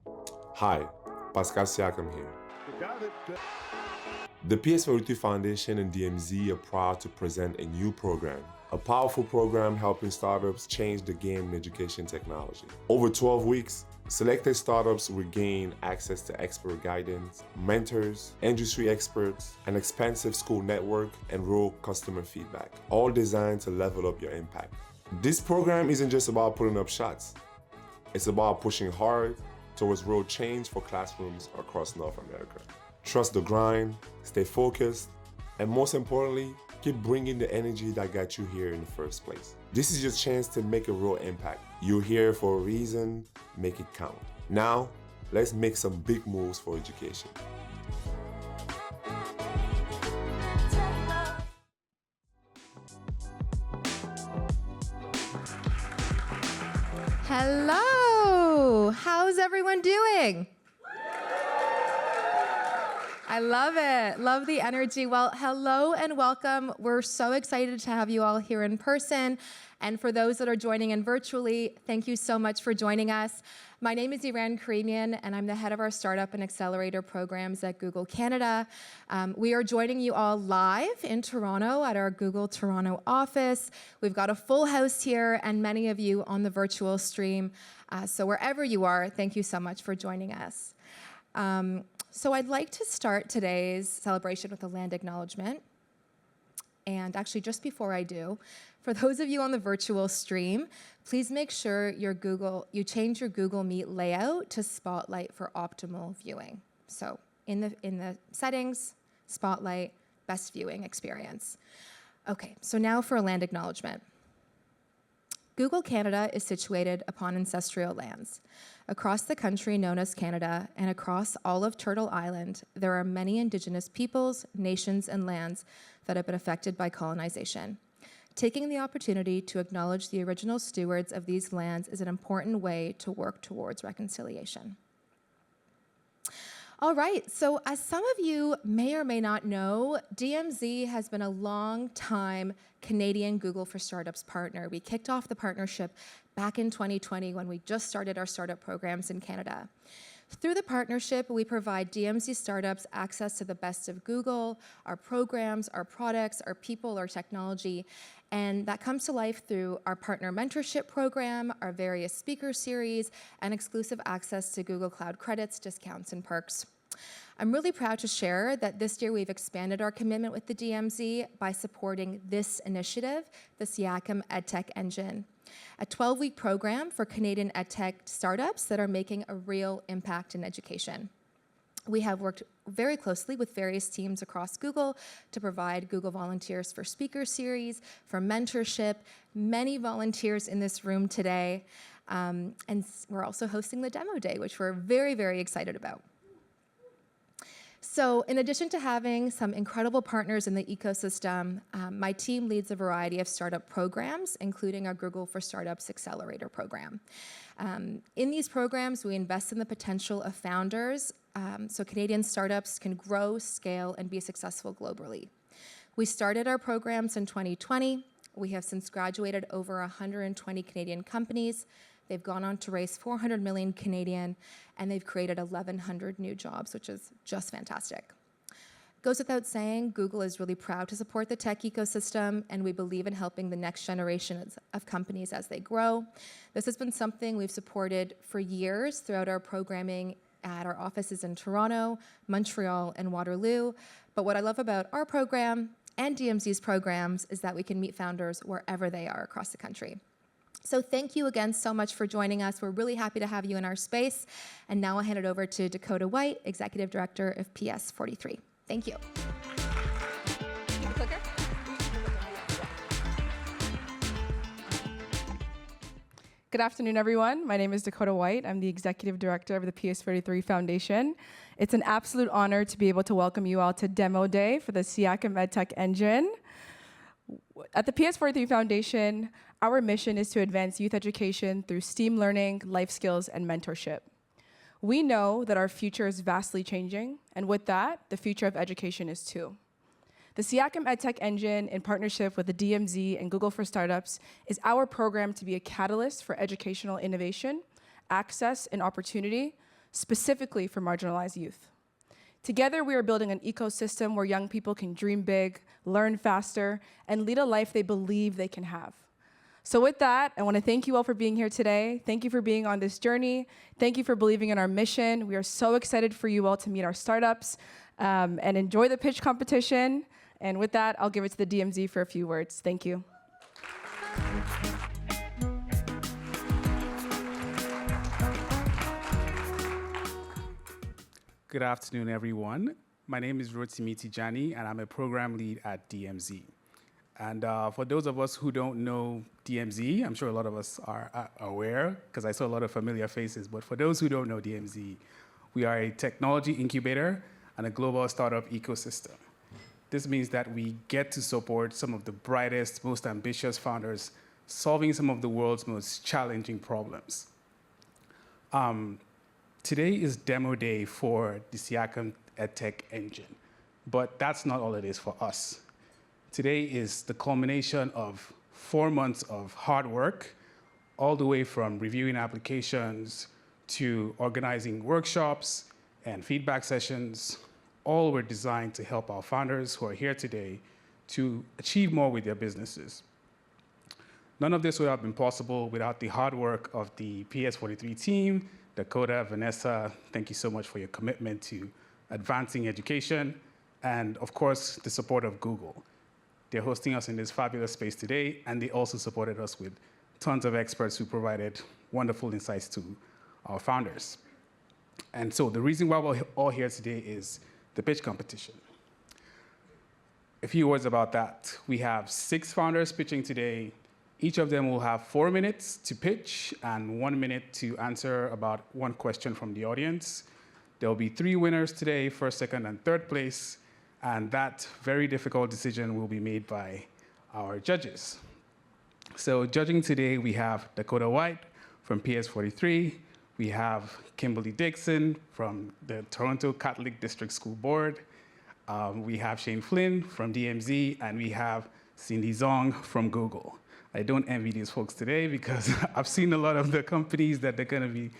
Hi, Pascal Siakam here. The PS42 Foundation and DMZ are proud to present a new program, a powerful program helping startups change the game in education technology. Over 12 weeks, selected startups will gain access to expert guidance, mentors, industry experts, an expansive school network, and real customer feedback, all designed to level up your impact. This program isn't just about putting up shots. It's about pushing hard towards real change for classrooms across North America. Trust the grind, stay focused, and most importantly, keep bringing the energy that got you here in the first place. This is your chance to make a real impact. You're here for a reason, make it count. Now, let's make some big moves for education. Hello, how's everyone doing? I love it, love the energy. Well, hello and welcome. We're so excited to have you all here in person. And for those that are joining in virtually, thank you so much for joining us. My name is Iran Karimian, and I'm the head of our Startup and Accelerator programs at Google Canada. We are joining you all live in Toronto at our Google Toronto office. We've got a full house here and many of you on the virtual stream. So wherever you are, thank you so much for joining us. So I'd like to start today's celebration with a land acknowledgement. And actually, just before I do, for those of you on the virtual stream, please make sure you change your Google Meet layout to Spotlight for optimal viewing. So in the settings, Spotlight, best viewing experience. Okay, so now for a land acknowledgement. Google Canada is situated upon ancestral lands. Across the country known as Canada and across all of Turtle Island, there are many Indigenous peoples, nations, and lands that have been affected by colonization. Taking the opportunity to acknowledge the original stewards of these lands is an important way to work towards reconciliation. All right, so as some of you may or may not know, DMZ has been a long-time Canadian Google for Startups partner. We kicked off the partnership back in 2020 when we just started our startup programs in Canada. Through the partnership, we provide DMZ startups access to the best of Google, our programs, our products, our people, our technology, and that comes to life through our partner mentorship program, our various speaker series, and exclusive access to Google Cloud credits, discounts, and perks. I'm really proud to share that this year we've expanded our commitment with the DMZ by supporting this initiative, the Siakam EdTech Engine, a 12-week program for Canadian EdTech startups that are making a real impact in education. We have worked very closely with various teams across Google to provide Google volunteers for speaker series, for mentorship, many volunteers in this room today, and we're also hosting the demo day, which we're very, very excited about. So in addition to having some incredible partners in the ecosystem, my team leads a variety of startup programs, including our Google for Startups Accelerator program. In these programs, we invest in the potential of founders so Canadian startups can grow, scale, and be successful globally. We started our programs in 2020. We have since graduated over 120 Canadian companies. They've gone on to raise 400 million Canadian, and they've created 1,100 new jobs, which is just fantastic. Goes without saying, Google is really proud to support the tech ecosystem, and we believe in helping the next generation of companies as they grow. This has been something we've supported for years throughout our programming at our offices in Toronto, Montreal, and Waterloo. But what I love about our program and DMZ's programs is that we can meet founders wherever they are across the country. So thank you again so much for joining us. We're really happy to have you in our space. And now I'll hand it over to Dakota White, Executive Director of PS43. Thank you. Clicker? Good afternoon, everyone. My name is Dakota White. I'm the Executive Director of the PS43 Foundation. It's an absolute honor to be able to welcome you all to Demo Day for the Siakam EdTech Engine. At the PS43 Foundation, our mission is to advance youth education through STEAM learning, life skills, and mentorship. We know that our future is vastly changing, and with that, the future of education is too. The Siakam EdTech Engine, in partnership with the DMZ and Google for Startups, is our program to be a catalyst for educational innovation, access, and opportunity, specifically for marginalized youth. Together, we are building an ecosystem where young people can dream big, learn faster, and lead a life they believe they can have. So with that, I want to thank you all for being here today. Thank you for being on this journey. Thank you for believing in our mission. We are so excited for you all to meet our startups and enjoy the pitch competition. And with that, I'll give it to the DMZ for a few words. Thank you. Good afternoon, everyone. My name is Rotimi Tijani, and I'm a program lead at DMZ. And for those of us who don't know DMZ, I'm sure a lot of us are aware, because I saw a lot of familiar faces, but for those who don't know DMZ, we are a technology incubator and a global startup ecosystem. This means that we get to support some of the brightest, most ambitious founders solving some of the world's most challenging problems. Today is demo day for the Siakam EdTech engine, but that's not all it is for us. Today is the culmination of 4 months of hard work, all the way from reviewing applications to organizing workshops and feedback sessions. All were designed to help our founders who are here today to achieve more with their businesses. None of this would have been possible without the hard work of the PS43 team. Dakota, Vanessa, thank you so much for your commitment to advancing education, and of course, the support of Google. They're hosting us in this fabulous space today, and they also supported us with tons of experts who provided wonderful insights to our founders. And so the reason why we're all here today is the pitch competition. A few words about that. We have 6 founders pitching today. Each of them will have 4 minutes to pitch and 1 minute to answer about one question from the audience. There will be 3 winners today, first, second, and third place, and that very difficult decision will be made by our judges. So judging today, we have Dakota White from PS43, we have Kimberly Dixon from the Toronto Catholic District School Board, we have Shane Flynn from DMZ, and we have Cindy Zong from Google. I don't envy these folks today because I've seen a lot of the companies that they're going to be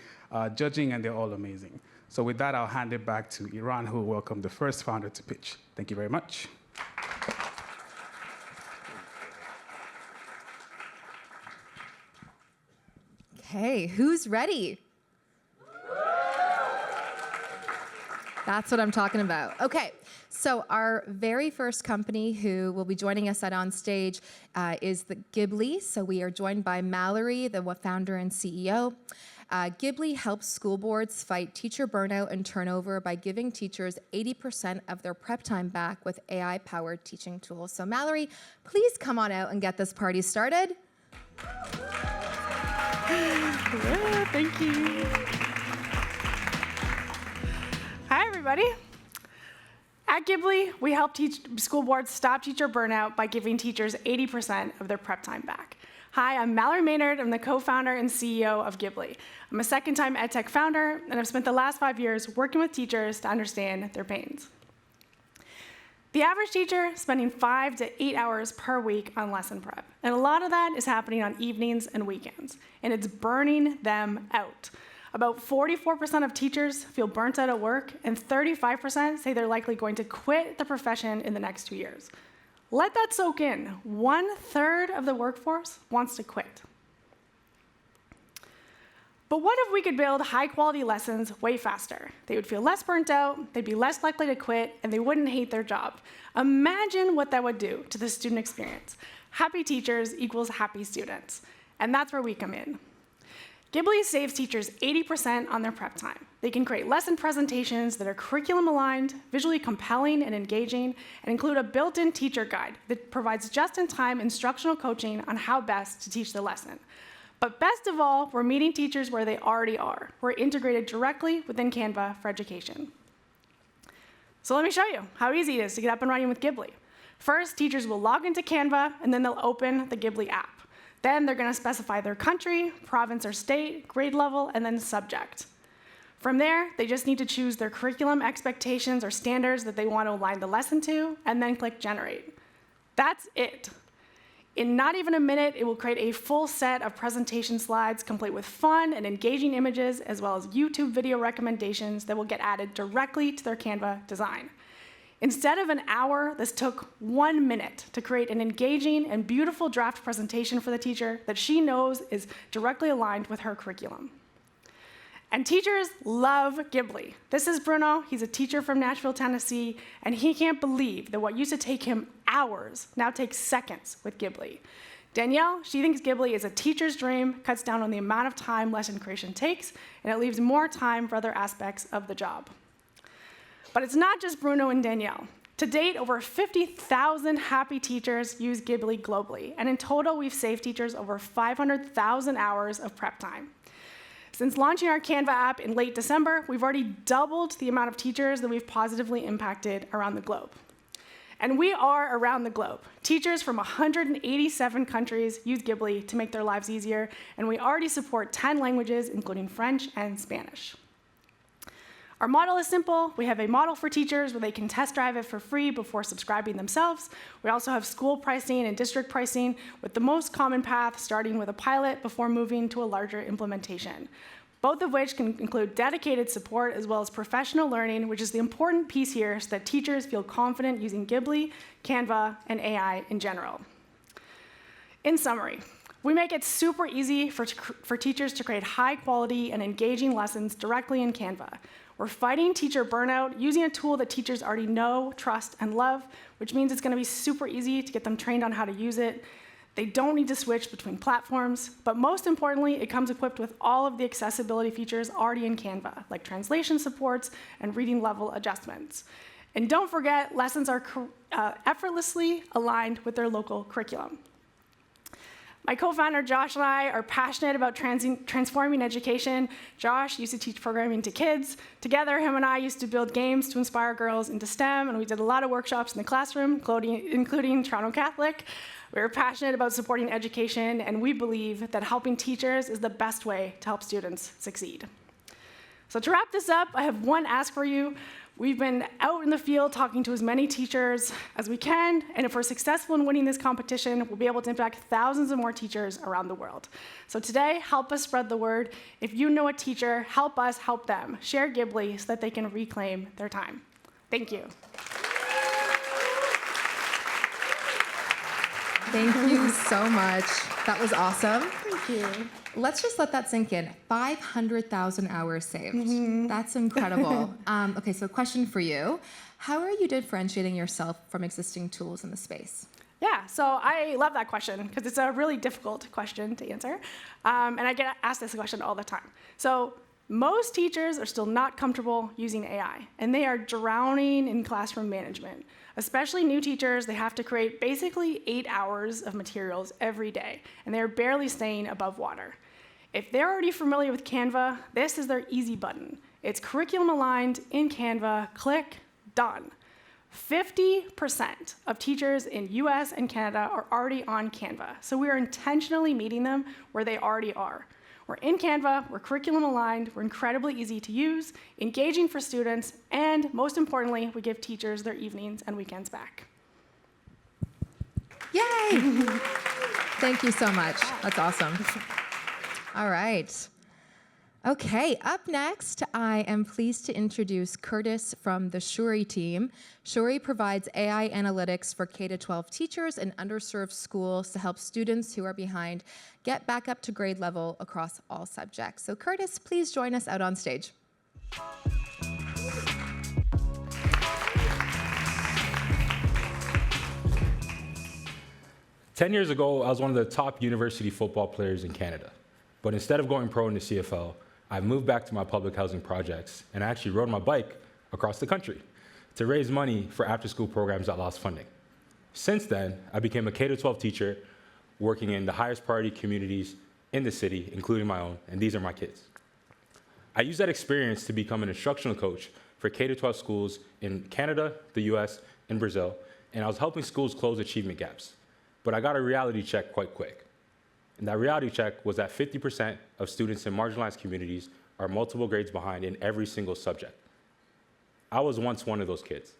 judging, and they're all amazing. So with that, I'll hand it back to Iran, who will welcome the first founder to pitch. Thank you very much. Okay, who's ready? That's what I'm talking about. Okay, so our very first company who will be joining us on stage is the Ghibli. So we are joined by Mallory, the founder and CEO. Ghibli helps school boards fight teacher burnout and turnover by giving teachers 80% of their prep time back with AI-powered teaching tools. So Mallory, please come on out and get this party started. Yeah, thank you. Hi, everybody. At Ghibli, we help school boards stop teacher burnout by giving teachers 80% of their prep time back. Hi, I'm Mallory Maynard. I'm the co-founder and CEO of Ghibli. I'm a second-time EdTech founder, and I've spent the last 5 years working with teachers to understand their pains. The average teacher is spending 5 to 8 hours per week on lesson prep, and a lot of that is happening on evenings and weekends, and it's burning them out. About 44% of teachers feel burnt out at work, and 35% say they're likely going to quit the profession in the next 2 years. Let that soak in. 1/3 of the workforce wants to quit. But what if we could build high-quality lessons way faster? They would feel less burnt out, they'd be less likely to quit, and they wouldn't hate their job. Imagine what that would do to the student experience. Happy teachers equals happy students, and that's where we come in. Ghibli saves teachers 80% on their prep time. They can create lesson presentations that are curriculum-aligned, visually compelling and engaging, and include a built-in teacher guide that provides just-in-time instructional coaching on how best to teach the lesson. But best of all, we're meeting teachers where they already are. We're integrated directly within Canva for education. So let me show you how easy it is to get up and running with Ghibli. First, teachers will log into Canva, and then they'll open the Ghibli app. Then they're going to specify their country, province or state, grade level, and then subject. From there, they just need to choose their curriculum expectations or standards that they want to align the lesson to, and then click Generate. That's it. In not even a minute, it will create a full set of presentation slides complete with fun and engaging images, as well as YouTube video recommendations that will get added directly to their Canva design. Instead of an hour, this took 1 minute to create an engaging and beautiful draft presentation for the teacher that she knows is directly aligned with her curriculum. And teachers love Ghibli. This is Bruno. He's a teacher from Nashville, Tennessee, and he can't believe that what used to take him hours now takes seconds with Ghibli. Danielle, she thinks Ghibli is a teacher's dream, cuts down on the amount of time lesson creation takes, and it leaves more time for other aspects of the job. But it's not just Bruno and Danielle. To date, over 50,000 happy teachers use Ghibli globally, and in total, we've saved teachers over 500,000 hours of prep time. Since launching our Canva app in late December, we've already doubled the amount of teachers that we've positively impacted around the globe. And we are around the globe. Teachers from 187 countries use Ghibli to make their lives easier, and we already support 10 languages, including French and Spanish. Our model is simple. We have a model for teachers where they can test drive it for free before subscribing themselves. We also have school pricing and district pricing, with the most common path starting with a pilot before moving to a larger implementation, both of which can include dedicated support as well as professional learning, which is the important piece here so that teachers feel confident using Ghibli, Canva, and AI in general. In summary, we make it super easy for teachers to create high-quality and engaging lessons directly in Canva. We're fighting teacher burnout using a tool that teachers already know, trust, and love, which means it's going to be super easy to get them trained on how to use it. They don't need to switch between platforms, but most importantly, it comes equipped with all of the accessibility features already in Canva, like translation supports and reading level adjustments. And don't forget, lessons are effortlessly aligned with their local curriculum. My co-founder, Josh, and I are passionate about transforming education. Josh used to teach programming to kids. Together, him and I used to build games to inspire girls into STEM, and we did a lot of workshops in the classroom, including Toronto Catholic. We're passionate about supporting education, and we believe that helping teachers is the best way to help students succeed. So to wrap this up, I have one ask for you. We've been out in the field talking to as many teachers as we can, and if we're successful in winning this competition, we'll be able to impact thousands of more teachers around the world. So today, help us spread the word. If you know a teacher, help us help them. Share Ghibli so that they can reclaim their time. Thank you. Thank you so much. That was awesome. Thank you. Let's just let that sink in. 500,000 hours saved. That's incredible. Okay, so question for you. How are you differentiating yourself from existing tools in the space? Yeah, so I love that question because it's a really difficult question to answer. And I get asked this question all the time. So most teachers are still not comfortable using AI, and they are drowning in classroom management. Especially new teachers, they have to create basically 8 hours of materials every day, and they're barely staying above water. If they're already familiar with Canva, this is their easy button. It's curriculum aligned in Canva, click, done. 50% of teachers in US and Canada are already on Canva, so we are intentionally meeting them where they already are. We're in Canva, we're curriculum aligned, we're incredibly easy to use, engaging for students, and most importantly, we give teachers their evenings and weekends back. Yay! Thank you so much. That's awesome. All right. Okay, up next, I am pleased to introduce Curtis from the Shuriii team. Shuriii provides AI analytics for K-12 teachers in underserved schools to help students who are behind get back up to grade level across all subjects. So Curtis, please join us out on stage. 10 years ago, I was one of the top university football players in Canada. But instead of going pro in the CFL, I moved back to my public housing projects and I actually rode my bike across the country to raise money for after-school programs that lost funding. Since then, I became a K-12 teacher working in the highest priority communities in the city, including my own, and these are my kids. I used that experience to become an instructional coach for K-12 schools in Canada, the US, and Brazil, and I was helping schools close achievement gaps. But I got a reality check quite quick. And that reality check was that 50% of students in marginalized communities are multiple grades behind in every single subject. I was once one of those kids.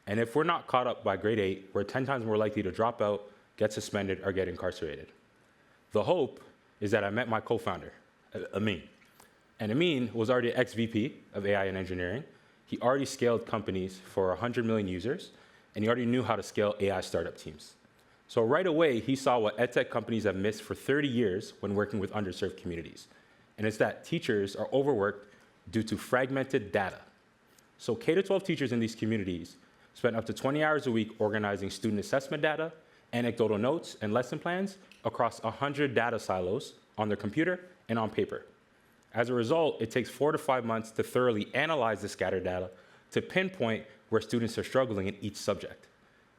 And if we're not caught up by grade 8, we're 10 times more likely to drop out, get suspended, or get incarcerated. The hope is that I met my co-founder, Amin. And Amin was already ex-VP of AI and engineering. He already scaled companies for 100 million users, and he already knew how to scale AI startup teams. So right away, he saw what edtech companies have missed for 30 years when working with underserved communities. And it's that teachers are overworked due to fragmented data. So K-12 teachers in these communities spend up to 20 hours a week organizing student assessment data, anecdotal notes, and lesson plans across 100 data silos on their computer and on paper. As a result, it takes 4 to 5 months to thoroughly analyze the scattered data to pinpoint where students are struggling in each subject.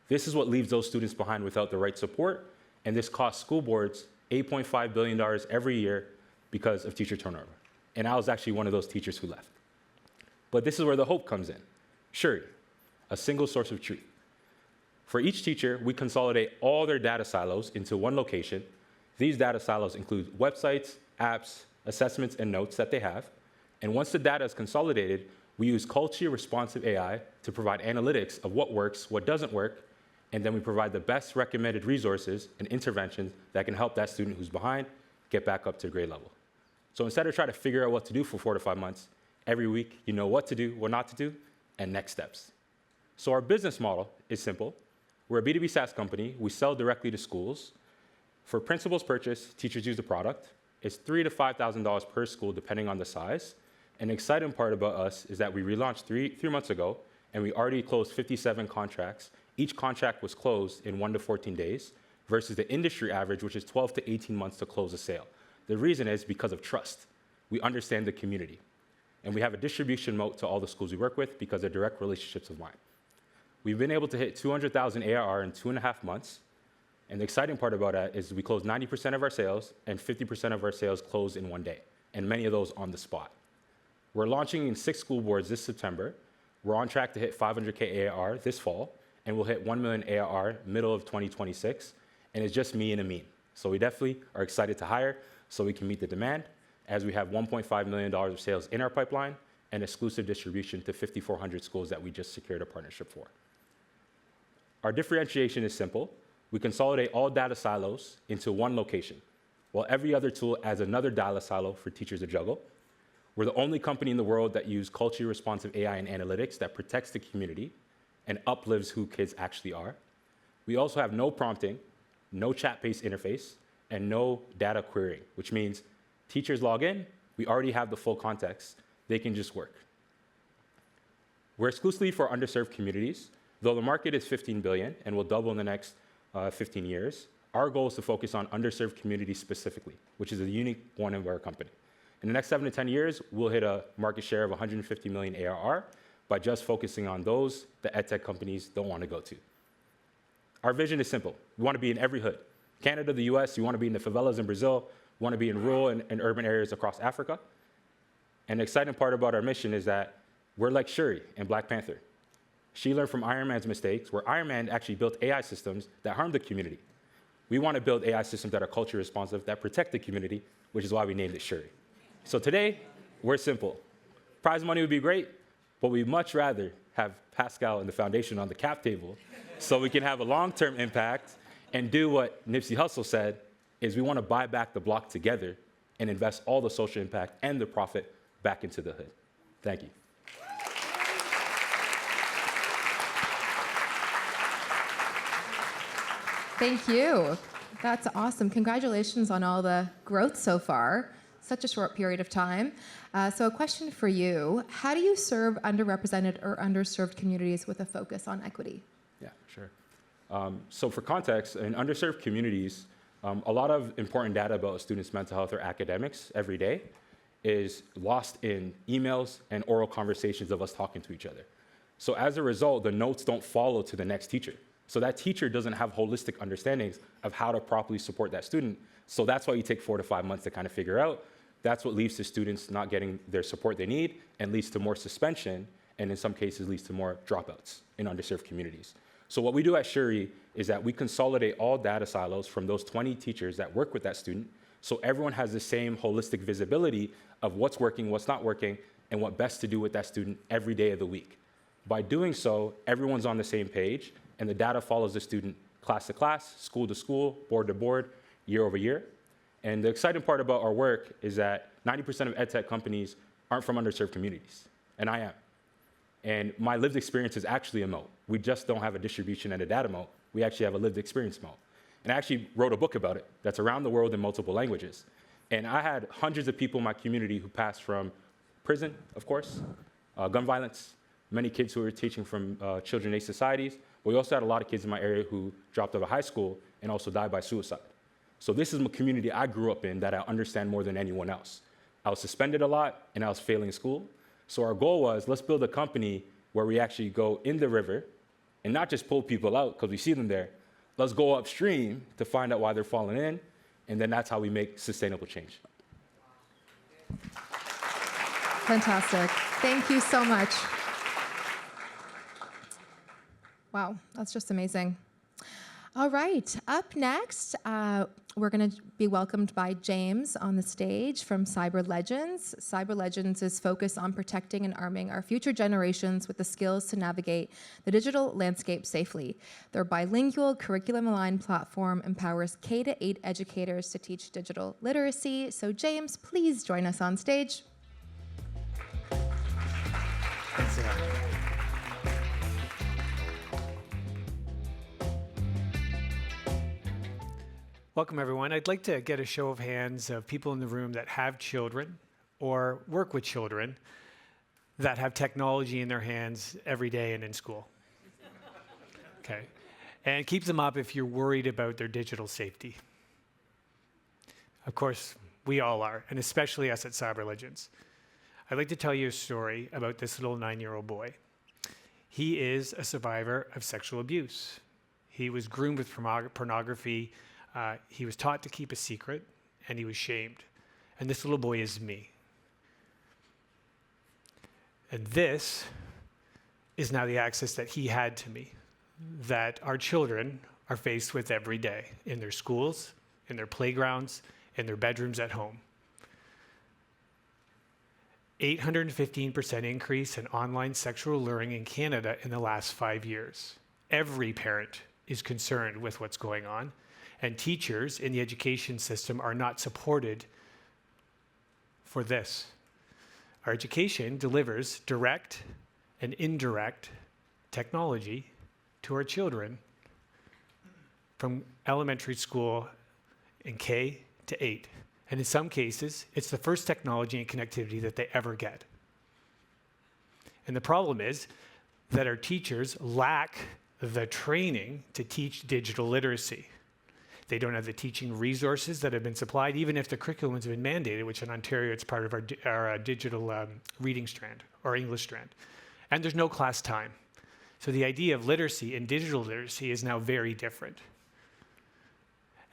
This is what leaves those students behind without the right support, and this costs school boards $8.5 billion every year because of teacher turnover. And I was actually one of those teachers who left. But this is where the hope comes in. Shuriii, a single source of truth. For each teacher, we consolidate all their data silos into one location. These data silos include websites, apps, assessments, and notes that they have. And once the data is consolidated, we use culturally responsive AI to provide analytics of what works, what doesn't work, and then we provide the best recommended resources and interventions that can help that student who's behind get back up to grade level. So instead of trying to figure out what to do for 4 to 5 months, every week you know what to do, what not to do, and next steps. So our business model is simple. We're a B2B SaaS company. We sell directly to schools. For principals purchase, teachers use the product. It's $3,000 to $5,000 per school, depending on the size. And the exciting part about us is that we relaunched three months ago, and we already closed 57 contracts. Each contract was closed in 1 to 14 days, versus the industry average, which is 12 to 18 months to close a sale. The reason is because of trust. We understand the community. And we have a distribution moat to all the schools we work with because they're direct relationships of mine. We've been able to hit 200,000 ARR in 2.5 months. And the exciting part about that is we closed 90% of our sales, and 50% of our sales closed in 1 day, and many of those on the spot. We're launching in 6 school boards this September. We're on track to hit 500K ARR this fall, and we'll hit 1 million ARR middle of 2026. And it's just me and Amin. So we definitely are excited to hire so we can meet the demand, as we have $1.5 million of sales in our pipeline and exclusive distribution to 5,400 schools that we just secured a partnership for. Our differentiation is simple. We consolidate all data silos into one location, while every other tool adds another data silo for teachers to juggle. We're the only company in the world that use culturally responsive AI and analytics that protects the community and uplifts who kids actually are. We also have no prompting, no chat-based interface, and no data querying, which means teachers log in, we already have the full context, they can just work. We're exclusively for underserved communities. Though the market is $15 billion and will double in the next 15 years, our goal is to focus on underserved communities specifically, which is a unique one of our company. In the next 7 to 10 years, we'll hit a market share of 150 million ARR by just focusing on those that edtech companies don't want to go to. Our vision is simple. We want to be in every hood. Canada, the US, we want to be in the favelas in Brazil, we want to be in rural and urban areas across Africa. And the exciting part about our mission is that we're like Shuriii in Black Panther. She learned from Iron Man's mistakes, where Iron Man actually built AI systems that harmed the community. We want to build AI systems that are culture responsive, that protect the community, which is why we named it Shuriii. So today, we're simple. Prize money would be great, but we'd much rather have Pascal and the foundation on the cap table so we can have a long-term impact and do what Nipsey Hussle said, is we want to buy back the block together and invest all the social impact and the profit back into the hood. Thank you. Thank you. That's awesome. Congratulations on all the growth so far. Such a short period of time. So a question for you. How do you serve underrepresented or underserved communities with a focus on equity? Yeah, sure. So for context, in underserved communities, a lot of important data about a student's mental health or academics every day is lost in emails and oral conversations of us talking to each other. So as a result, the notes don't follow to the next teacher. So that teacher doesn't have holistic understandings of how to properly support that student. So that's why you take 4 to 5 months to kind of figure out. That's what leads to students not getting their support they need and leads to more suspension, and in some cases leads to more dropouts in underserved communities. So what we do at Shuriii is that we consolidate all data silos from those 20 teachers that work with that student, so everyone has the same holistic visibility of what's working, what's not working, and what best to do with that student every day of the week. By doing so, everyone's on the same page, and the data follows the student class to class, school to school, board to board, year over year. And the exciting part about our work is that 90% of EdTech companies aren't from underserved communities, and I am. And my lived experience is actually a moat. We just don't have a distribution and a data moat. We actually have a lived experience moat. And I actually wrote a book about it that's around the world in multiple languages. And I had hundreds of people in my community who passed from prison, of course, gun violence, many kids who were teaching from children aid societies. But we also had a lot of kids in my area who dropped out of high school and also died by suicide. So this is a community I grew up in that I understand more than anyone else. I was suspended a lot and I was failing school. So our goal was, let's build a company where we actually go in the river and not just pull people out because we see them there. Let's go upstream to find out why they're falling in, and then that's how we make sustainable change. Fantastic. Thank you so much. Wow, that's just amazing. All right, up next, we're going to be welcomed by James on the stage from Cyber Legends. Cyber Legends is focused on protecting and arming our future generations with the skills to navigate the digital landscape safely. Their bilingual, curriculum-aligned platform empowers K-8 educators to teach digital literacy. So James, please join us on stage. Thanks, Sarah. Welcome, everyone. I'd like to get a show of hands of people in the room that have children or work with children that have technology in their hands every day and in school. Okay. And keep them up if you're worried about their digital safety. Of course, we all are, and especially us at Cyber Legends. I'd like to tell you a story about this little 9-year-old boy. He is a survivor of sexual abuse. He was groomed with pornography. He was taught to keep a secret, and he was shamed. And this little boy is me. And this is now the access that he had to me, that our children are faced with every day in their schools, in their playgrounds, in their bedrooms at home. 815% increase in online sexual luring in Canada in the last 5 years. Every parent is concerned with what's going on. And teachers in the education system are not supported for this. Our education delivers direct and indirect technology to our children from elementary school in K-8. And in some cases, it's the first technology and connectivity that they ever get. And the problem is that our teachers lack the training to teach digital literacy. They don't have the teaching resources that have been supplied, even if the curriculum has been mandated, which in Ontario, it's part of our digital reading strand or English strand. And there's no class time. So the idea of literacy and digital literacy is now very different.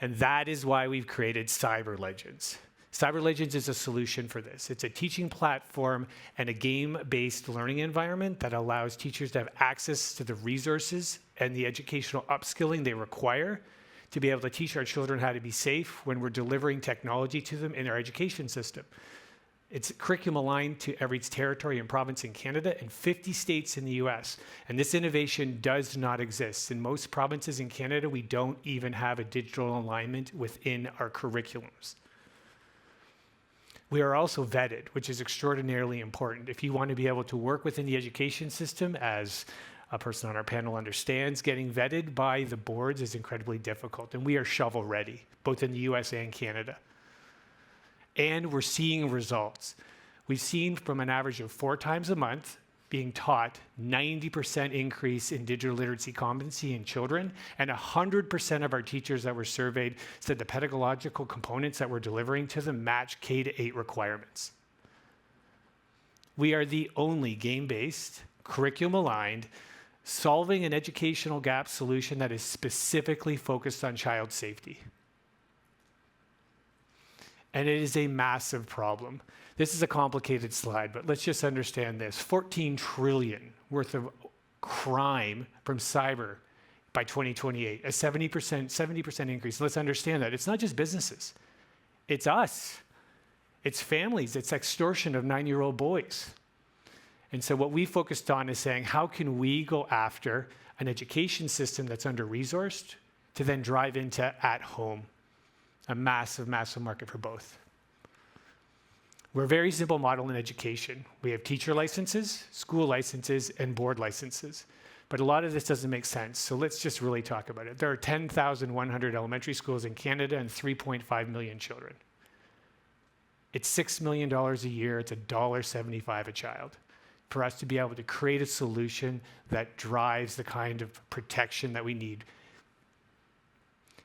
And that is why we've created Cyber Legends. Cyber Legends is a solution for this. It's a teaching platform and a game-based learning environment that allows teachers to have access to the resources and the educational upskilling they require to be able to teach our children how to be safe when we're delivering technology to them in our education system. It's curriculum aligned to every territory and province in Canada and 50 states in the US. And this innovation does not exist. In most provinces in Canada, we don't even have a digital alignment within our curriculums. We are also vetted, which is extraordinarily important. If you want to be able to work within the education system, as a person on our panel understands, getting vetted by the boards is incredibly difficult. And we are shovel ready, both in the US and Canada. And we're seeing results. We've seen from an average of 4 times a month being taught 90% increase in digital literacy competency in children, and 100% of our teachers that were surveyed said the pedagogical components that we're delivering to them match K-8 requirements. We are the only game-based, curriculum-aligned, solving an educational gap solution that is specifically focused on child safety. And it is a massive problem. This is a complicated slide, but let's just understand this. 14 trillion worth of crime from cyber by 2028, a 70% increase. Let's understand that. It's not just businesses. It's us. It's families. It's extortion of 9-year-old boys. And so what we focused on is saying, how can we go after an education system that's under-resourced, to then drive into at home, a massive, massive market for both. We're a very simple model in education. We have teacher licenses, school licenses, and board licenses. But a lot of this doesn't make sense, so let's just really talk about it. There are 10,100 elementary schools in Canada and 3.5 million children. It's $6 million a year, it's $1.75 a child. For us to be able to create a solution that drives the kind of protection that we need.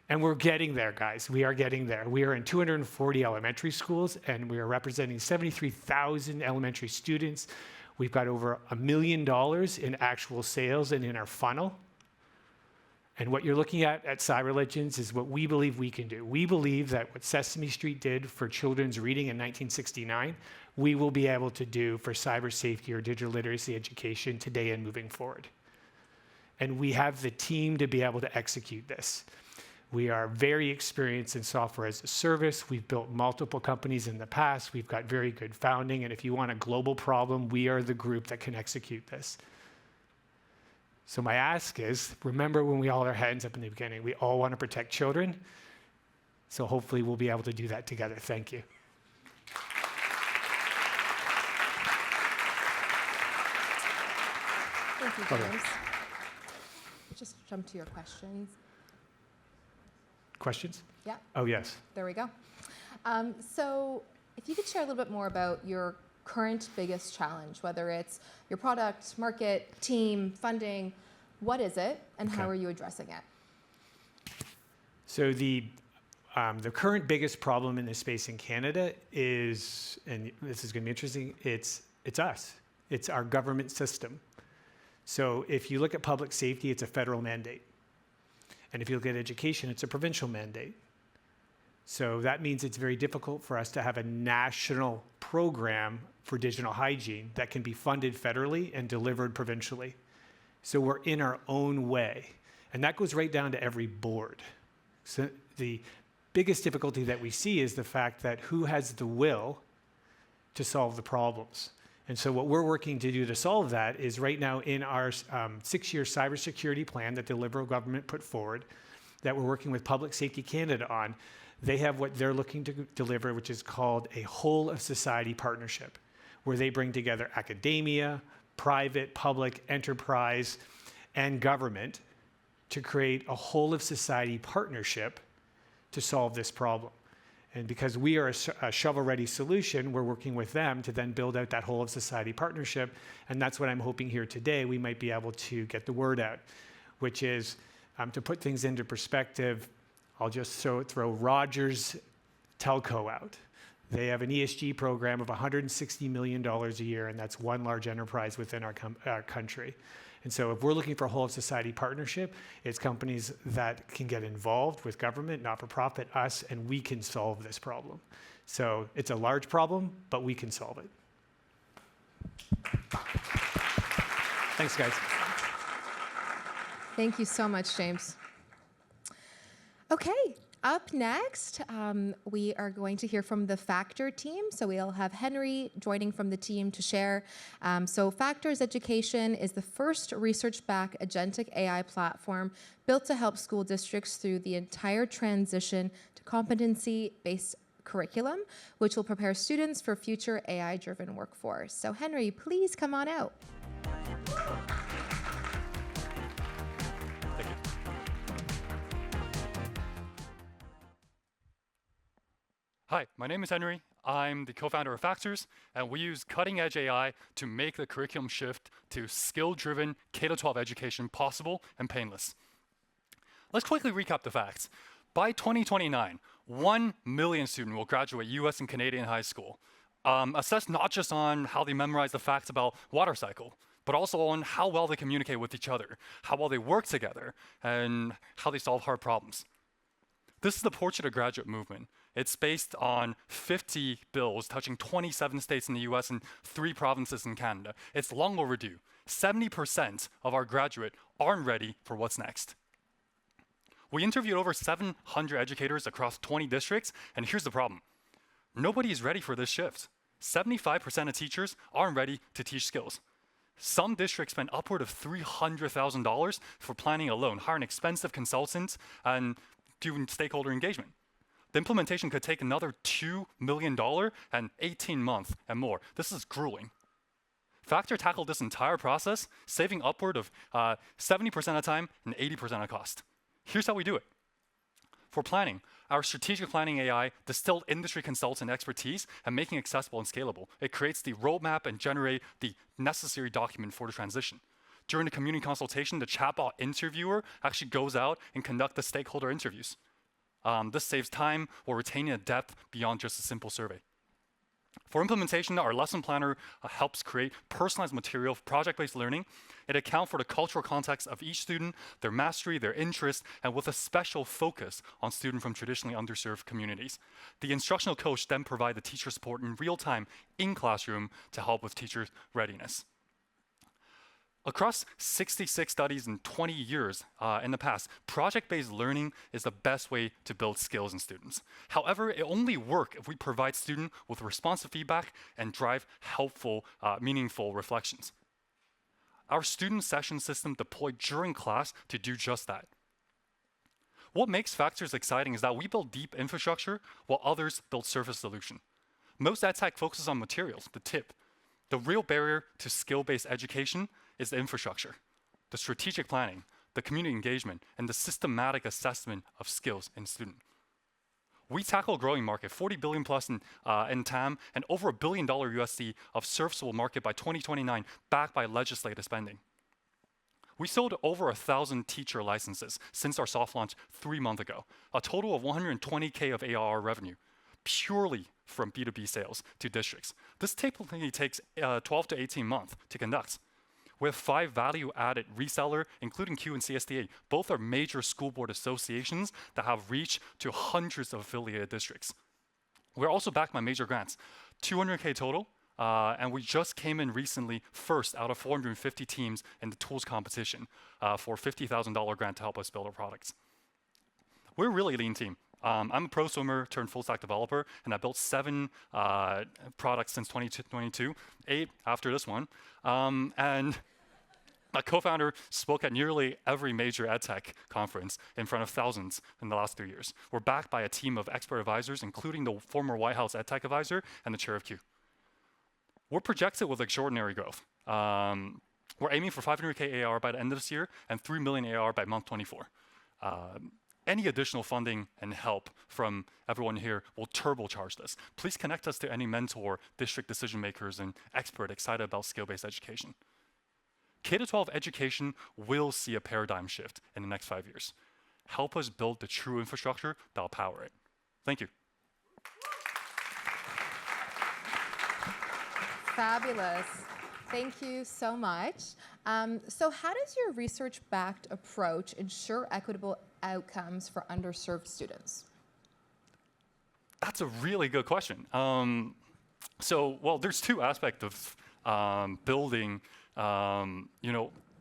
And we're getting there, guys. We are getting there. We are in 240 elementary schools, and we are representing 73,000 elementary students. We've got over $1 million in actual sales and in our funnel. And what you're looking at Cyber Legends is what we believe we can do. We believe that what Sesame Street did for children's reading in 1969, we will be able to do for cyber safety or digital literacy education today and moving forward. And we have the team to be able to execute this. We are very experienced in software as a service. We've built multiple companies in the past. We've got very good founding. And if you want a global problem, we are the group that can execute this. So my ask is, remember when we all had our hands up in the beginning, we all want to protect children. So hopefully we'll be able to do that together. Thank you. Thank you, James. Just jump to your questions. Questions? Yeah. Oh, yes. There we go. So if you could share a little bit more about your current biggest challenge, whether it's your product, market, team, funding, what is it, and how are you addressing it? So the current biggest problem in this space in Canada is, and this is going to be interesting, it's us. It's our government system. So if you look at public safety, it's a federal mandate. And if you look at education, it's a provincial mandate. So that means it's very difficult for us to have a national program for digital hygiene that can be funded federally and delivered provincially. So we're in our own way. And that goes right down to every board. So the biggest difficulty that we see is the fact that who has the will to solve the problems. And so what we're working to do to solve that is right now in our 6-year cybersecurity plan that the Liberal government put forward, that we're working with Public Safety Canada on, they have what they're looking to deliver, which is called a whole of society partnership, where they bring together academia, private, public, enterprise, and government to create a whole of society partnership to solve this problem. And because we are a shovel-ready solution, we're working with them to then build out that whole of society partnership. And that's what I'm hoping here today, we might be able to get the word out, which is to put things into perspective, I'll just throw Rogers Telco out. They have an ESG program of $160 million a year, and that's one large enterprise within our country. And so if we're looking for a whole of society partnership, it's companies that can get involved with government, not-for-profit, us, and we can solve this problem. So it's a large problem, but we can solve it. Thanks, guys. Thank you so much, James. Okay, up next, we are going to hear from the Factor team. So we'll have Henry joining from the team to share. So Factor's Education is the first research-backed agentic AI platform built to help school districts through the entire transition to competency-based curriculum, which will prepare students for future AI-driven workforce. So Henry, please come on out. Hi, my name is Henry. I'm the co-founder of Factors, and we use cutting-edge AI to make the curriculum shift to skill-driven K-12 education possible and painless. Let's quickly recap the facts. By 2029, 1 million students will graduate US and Canadian high school, assessed not just on how they memorize the facts about water cycle, but also on how well they communicate with each other, how well they work together, and how they solve hard problems. This is the Portrait of Graduate movement. It's based on 50 bills touching 27 states in the US and 3 provinces in Canada. It's long overdue. 70% of our graduates aren't ready for what's next. We interviewed over 700 educators across 20 districts, and here's the problem. Nobody is ready for this shift. 75% of teachers aren't ready to teach skills. Some districts spend upward of $300,000 for planning alone, hiring expensive consultants and doing stakeholder engagement. The implementation could take another $2 million and 18 months and more. This is grueling. Factor tackled this entire process, saving upward of 70% of time and 80% of cost. Here's how we do it. For planning, our strategic planning AI distilled industry consultant expertise and making it accessible and scalable. It creates the roadmap and generate the necessary document for the transition. During the community consultation, the chatbot interviewer actually goes out and conducts the stakeholder interviews. This saves time while retaining a depth beyond just a simple survey. For implementation, our lesson planner helps create personalized material for project-based learning. It accounts for the cultural context of each student, their mastery, their interest, and with a special focus on students from traditionally underserved communities. The instructional coach then provides the teacher support in real time in classroom to help with teacher readiness. Across 66 studies in 20 years in the past, project-based learning is the best way to build skills in students. However, it only works if we provide students with responsive feedback and drive helpful, meaningful reflections. Our student session system deployed during class to do just that. What makes Factors exciting is that we build deep infrastructure while others build surface solution. Most EdTech focuses on materials, the tip. The real barrier to skill-based education is the infrastructure, the strategic planning, the community engagement, and the systematic assessment of skills in students. We tackle a growing market, 40 billion plus in TAM, and over $1 billion USD of serviceable market by 2029, backed by legislative spending. We sold over 1,000 teacher licenses since our soft launch 3 months ago, a total of 120K of ARR revenue, purely from B2B sales to districts. This typically takes 12 to 18 months to conduct. We have 5 value-added resellers, including Q and CSDA. Both are major school board associations that have reach to hundreds of affiliated districts. We're also backed by major grants, 200K total, and we just came in recently first out of 450 teams in the tools competition for a $50,000 grant to help us build our products. We're a really lean team. I'm a pro swimmer turned full stack developer, and I built 7 products since 2022, 8 after this one. And my co-founder spoke at nearly every major EdTech conference in front of thousands in the last 3 years. We're backed by a team of expert advisors, including the former White House EdTech advisor and the chair of Q. We're projected with extraordinary growth. We're aiming for 500K ARR by the end of this year and 3 million ARR by month 24. Any additional funding and help from everyone here will turbocharge this. Please connect us to any mentor, district decision makers, and expert excited about skill-based education. K-12 education will see a paradigm shift in the next 5 years. Help us build the true infrastructure that will power it. Thank you. Fabulous. Thank you so much. So how does your research-backed approach ensure equitable outcomes for underserved students? That's a really good question. Well, there's 2 aspects of building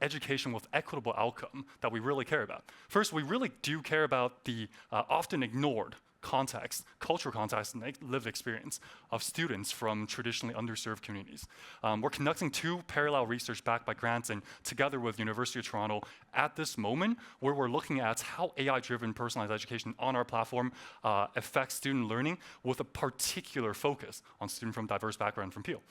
education with equitable outcome that we really care about. First, we really do care about the often ignored context, cultural context, and lived experience of students from traditionally underserved communities. We're conducting 2 parallel research backed by grants, and together with University of Toronto at this moment, where we're looking at how AI-driven personalized education on our platform affects student learning with a particular focus on students from diverse backgrounds from Peel.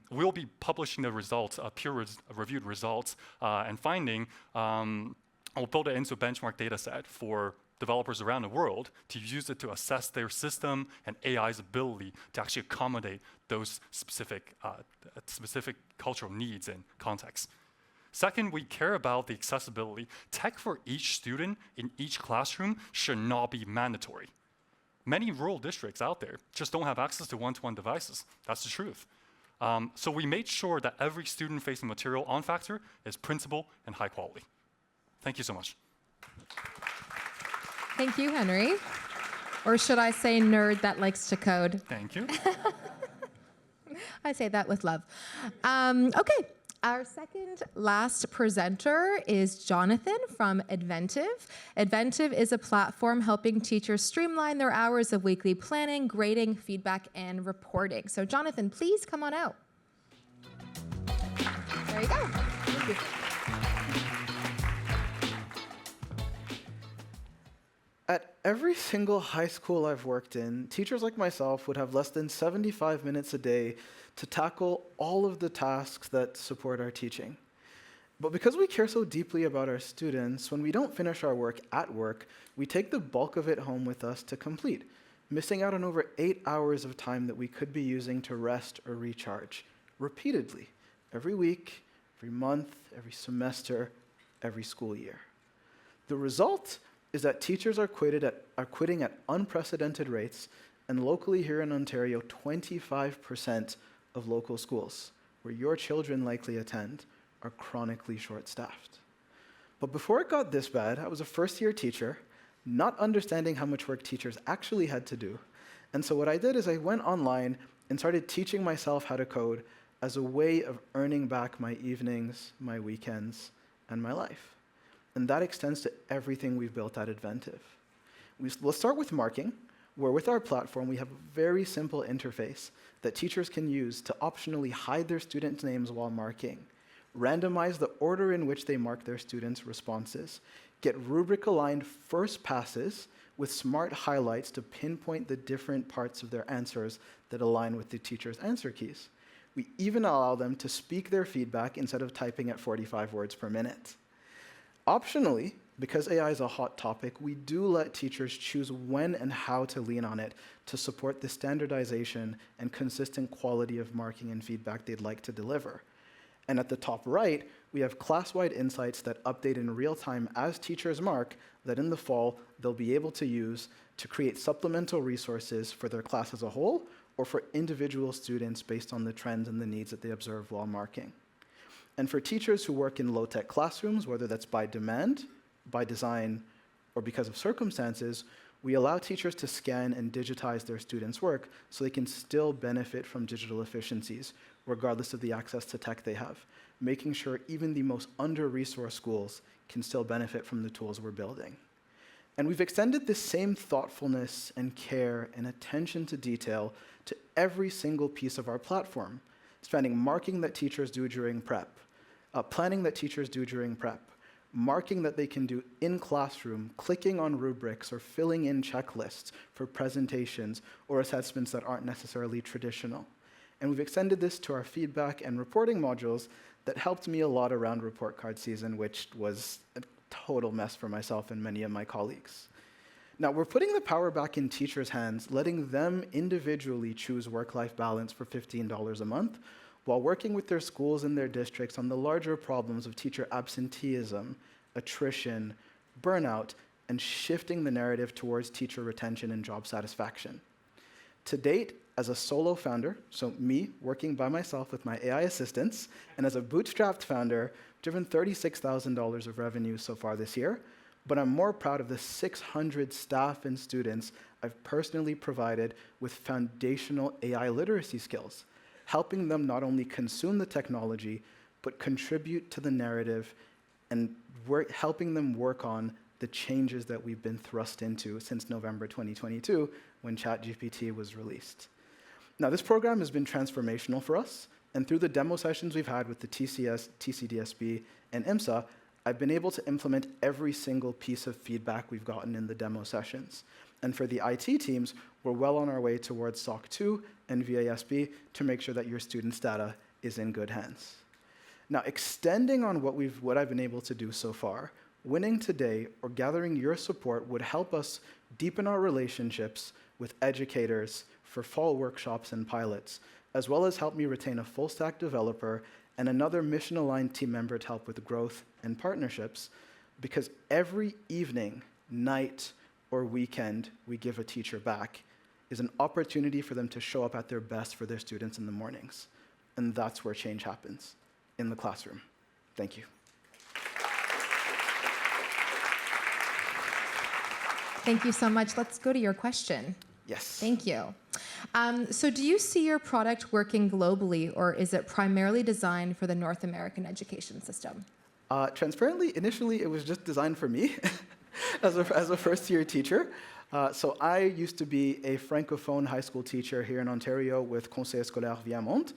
We'll be publishing the results, peer-reviewed results and finding. We'll build it into a benchmark data set for developers around the world to use it to assess their system and AI's ability to actually accommodate those specific cultural needs and contexts. Second, we care about the accessibility. Tech for each student in each classroom should not be mandatory. Many rural districts out there just don't have access to one-to-one devices. That's the truth. So we made sure that every student-facing material on Factor is printable and high quality. Thank you so much. Thank you, Henry. Or should I say nerd that likes to code? Thank you. I say that with love. Okay, our second last presenter is Jonathan from Edventive. Edventive is a platform helping teachers streamline their hours of weekly planning, grading, feedback, and reporting. So Jonathan, please come on out. There you go. Thank you. At every single high school I've worked in, teachers like myself would have less than 75 minutes a day to tackle all of the tasks that support our teaching. But because we care so deeply about our students, when we don't finish our work at work, we take the bulk of it home with us to complete, missing out on over 8 hours of time that we could be using to rest or recharge, repeatedly, every week, every month, every semester, every school year. The result is that teachers are quitting at unprecedented rates, and locally here in Ontario, 25% of local schools, where your children likely attend, are chronically short-staffed. But before it got this bad, I was a first-year teacher, not understanding how much work teachers actually had to do. And so what I did is I went online and started teaching myself how to code as a way of earning back my evenings, my weekends, and my life. And that extends to everything we've built at Adventive. Let's start with marking, where with our platform, we have a very simple interface that teachers can use to optionally hide their students' names while marking, randomize the order in which they mark their students' responses, get rubric-aligned first passes with smart highlights to pinpoint the different parts of their answers that align with the teacher's answer keys. We even allow them to speak their feedback instead of typing at 45 words per minute. Optionally, because AI is a hot topic, we do let teachers choose when and how to lean on it to support the standardization and consistent quality of marking and feedback they'd like to deliver. And at the top right, we have class-wide insights that update in real time as teachers mark that in the fall they'll be able to use to create supplemental resources for their class as a whole or for individual students based on the trends and the needs that they observe while marking. And for teachers who work in low-tech classrooms, whether that's by demand, by design, or because of circumstances, we allow teachers to scan and digitize their students' work so they can still benefit from digital efficiencies, regardless of the access to tech they have, making sure even the most under-resourced schools can still benefit from the tools we're building. And we've extended this same thoughtfulness and care and attention to detail to every single piece of our platform, spanning marking that teachers do during prep, planning that teachers do during prep, marking that they can do in classroom, clicking on rubrics or filling in checklists for presentations or assessments that aren't necessarily traditional. And we've extended this to our feedback and reporting modules that helped me a lot around report card season, which was a total mess for myself and many of my colleagues. Now, we're putting the power back in teachers' hands, letting them individually choose work-life balance for $15 a month, while working with their schools and their districts on the larger problems of teacher absenteeism, attrition, burnout, and shifting the narrative towards teacher retention and job satisfaction. To date, as a solo founder, so me working by myself with my AI assistants, and as a bootstrapped founder, driven $36,000 of revenue so far this year, but I'm more proud of the 600 staff and students I've personally provided with foundational AI literacy skills, helping them not only consume the technology, but contribute to the narrative and helping them work on the changes that we've been thrust into since November 2022 when ChatGPT was released. Now, this program has been transformational for us, and through the demo sessions we've had with the TCS, TCDSB, and IMSA, I've been able to implement every single piece of feedback we've gotten in the demo sessions. And for the IT teams, we're well on our way towards SOC 2 and VASB to make sure that your students' data is in good hands. Now, extending on what I've been able to do so far, winning today or gathering your support would help us deepen our relationships with educators for fall workshops and pilots, as well as help me retain a full-stack developer and another mission-aligned team member to help with growth and partnerships, because every evening, night, or weekend we give a teacher back is an opportunity for them to show up at their best for their students in the mornings. And that's where change happens, in the classroom. Thank you. Thank you so much. Let's go to your question. Yes. Thank you. So do you see your product working globally, or is it primarily designed for the North American education system? Transparently, initially it was just designed for me as a first-year teacher. So I used to be a francophone high school teacher here in Ontario with Conseil Scolaire Viamonte.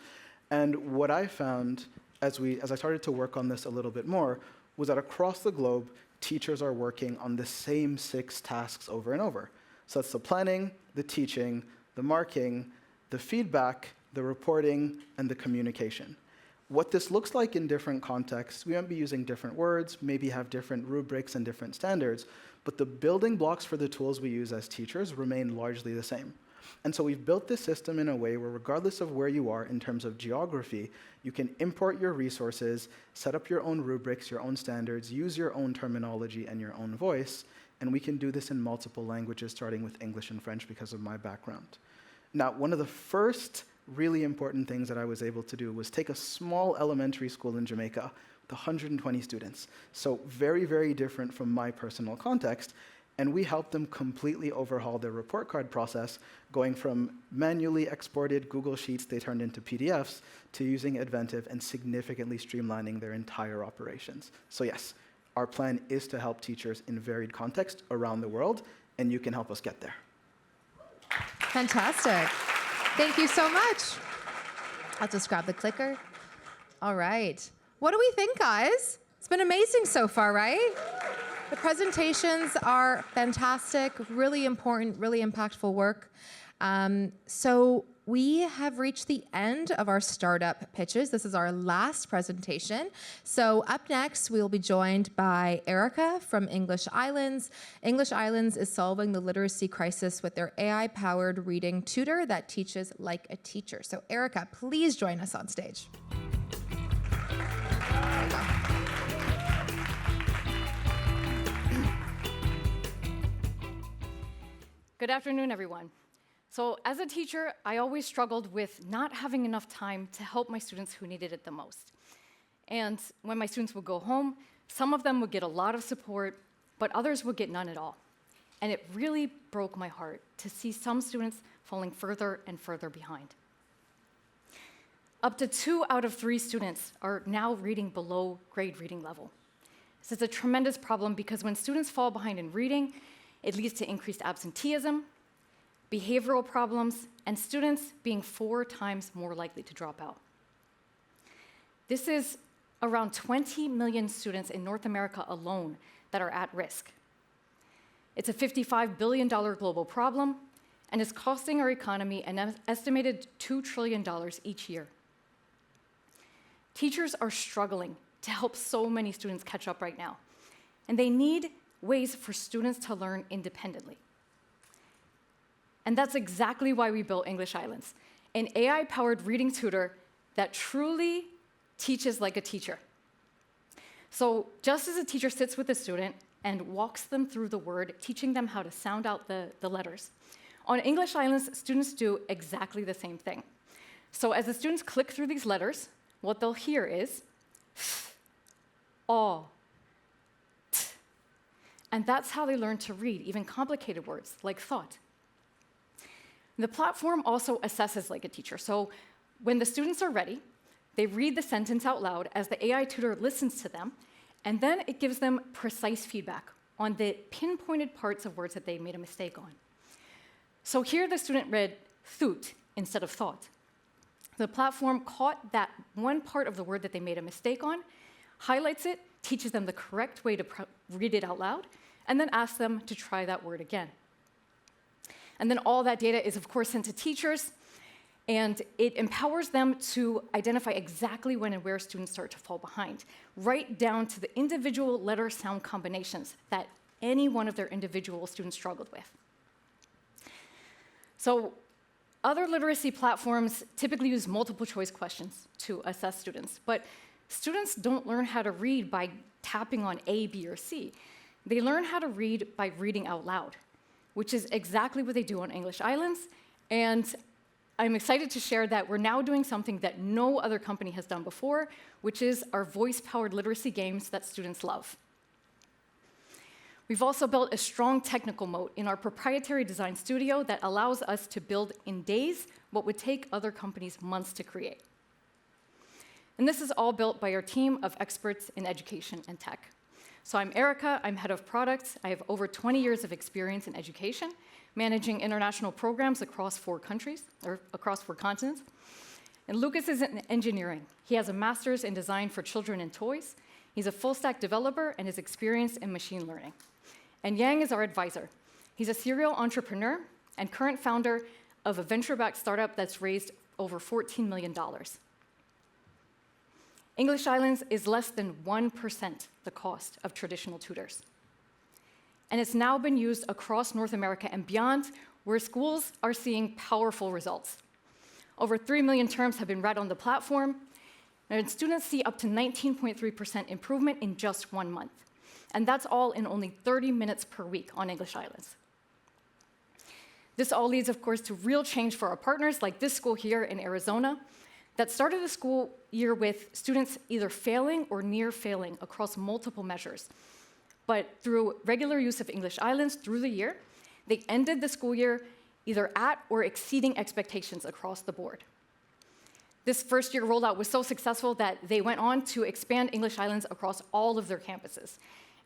And what I found as I started to work on this a little bit more, was that across the globe, teachers are working on the same 6 tasks over and over. So that's the planning, the teaching, the marking, the feedback, the reporting, and the communication. What this looks like in different contexts, we might be using different words, maybe have different rubrics and different standards, but the building blocks for the tools we use as teachers remain largely the same. And so we've built this system in a way where regardless of where you are in terms of geography, you can import your resources, set up your own rubrics, your own standards, use your own terminology and your own voice, and we can do this in multiple languages, starting with English and French because of my background. Now, one of the first really important things that I was able to do was take a small elementary school in Jamaica with 120 students. So very, very different from my personal context. And we helped them completely overhaul their report card process, going from manually exported Google Sheets they turned into PDFs to using Adventive and significantly streamlining their entire operations. So yes, our plan is to help teachers in varied contexts around the world, and you can help us get there. Fantastic. Thank you so much. I'll just grab the clicker. All right. What do we think, guys? It's been amazing so far, right? The presentations are fantastic, really important, really impactful work. So we have reached the end of our startup pitches. This is our last presentation. So up next, we'll be joined by Erica from English Islands. English Islands is solving the literacy crisis with their AI-powered reading tutor that teaches like a teacher. So Erica, please join us on stage. Good afternoon, everyone. So as a teacher, I always struggled with not having enough time to help my students who needed it the most. And when my students would go home, some of them would get a lot of support, but others would get none at all. And it really broke my heart to see some students falling further and further behind. Up to 2 out of 3 students are now reading below grade reading level. This is a tremendous problem because when students fall behind in reading, it leads to increased absenteeism, behavioral problems, and students being 4 times more likely to drop out. This is around 20 million students in North America alone that are at risk. It's a $55 billion global problem, and is costing our economy an estimated $2 trillion each year. Teachers are struggling to help so many students catch up right now, and they need ways for students to learn independently. And that's exactly why we built English Islands, an AI-powered reading tutor that truly teaches like a teacher. So just as a teacher sits with a student and walks them through the word, teaching them how to sound out the letters, on English Islands, students do exactly the same thing. So as the students click through these letters, what they'll hear is aw, t. And that's how they learn to read even complicated words like thought. The platform also assesses like a teacher. So when the students are ready, they read the sentence out loud as the AI tutor listens to them, and then it gives them precise feedback on the pinpointed parts of words that they made a mistake on. So here the student read thoot instead of thought. The platform caught that one part of the word that they made a mistake on, highlights it, teaches them the correct way to read it out loud, and then asks them to try that word again. And then all that data is, of course, sent to teachers, and it empowers them to identify exactly when and where students start to fall behind, right down to the individual letter-sound combinations that any one of their individual students struggled with. So other literacy platforms typically use multiple choice questions to assess students, but students don't learn how to read by tapping on A, B, or C. They learn how to read by reading out loud, which is exactly what they do on English Islands. And I'm excited to share that we're now doing something that no other company has done before, which is our voice-powered literacy games that students love. We've also built a strong technical moat in our proprietary design studio that allows us to build in days what would take other companies months to create. And this is all built by our team of experts in education and tech. So I'm Erica, I'm head of products. I have over 20 years of experience in education, managing international programs across 4 countries, or across 4 continents. And Lucas is in engineering. He has a master's in design for children and toys. He's a full-stack developer and is experienced in machine learning. And Yang is our advisor. He's a serial entrepreneur and current founder of a venture-backed startup that's raised over $14 million. English Islands is less than 1% the cost of traditional tutors. And it's now been used across North America and beyond, where schools are seeing powerful results. Over 3 million terms have been read on the platform, and students see up to 19.3% improvement in just 1 month. And that's all in only 30 minutes per week on English Islands. This all leads, of course, to real change for our partners, like this school here in Arizona, that started the school year with students either failing or near failing across multiple measures. But through regular use of English Islands through the year, they ended the school year either at or exceeding expectations across the board. This first year rollout was so successful that they went on to expand English Islands across all of their campuses.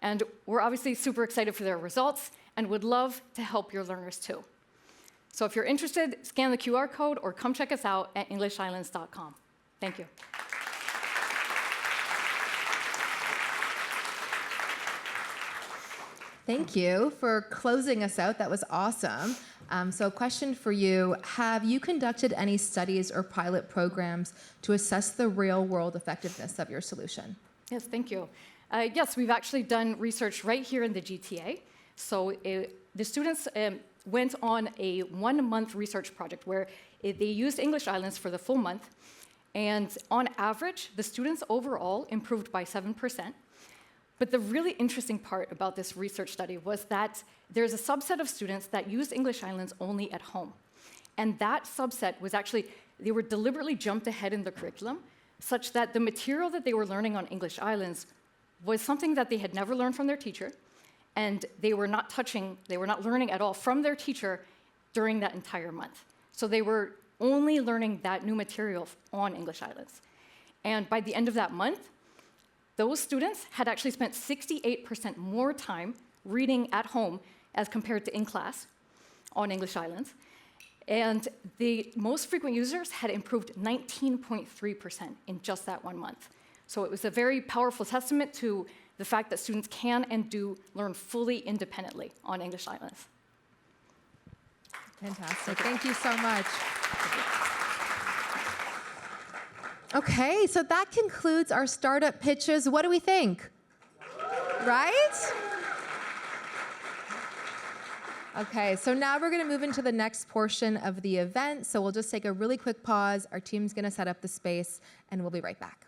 And we're obviously super excited for their results and would love to help your learners too. So if you're interested, scan the QR code or come check us out at englishislands.com. Thank you. Thank you for closing us out. That was awesome. So a question for you. Have you conducted any studies or pilot programs to assess the real-world effectiveness of your solution? Yes, thank you. Yes, we've actually done research right here in the GTA. So the students went on a 1-month research project where they used English Islands for the full month. And on average, the students overall improved by 7%. But the really interesting part about this research study was that there's a subset of students that used English Islands only at home. And that subset was actually, they were deliberately jumped ahead in the curriculum, such that the material that they were learning on English Islands was something that they had never learned from their teacher, and they were not learning at all from their teacher during that entire month. So they were only learning that new material on English Islands. And by the end of that month, those students had actually spent 68% more time reading at home as compared to in class on English Islands. And the most frequent users had improved 19.3% in just that 1 month. So it was a very powerful testament to the fact that students can and do learn fully independently on English Islands. Fantastic. Thank you so much. Okay, so that concludes our startup pitches. What do we think? Right? Okay, so now we're going to move into the next portion of the event. So we'll just take a really quick pause. Our team's going to set up the space, and we'll be right back.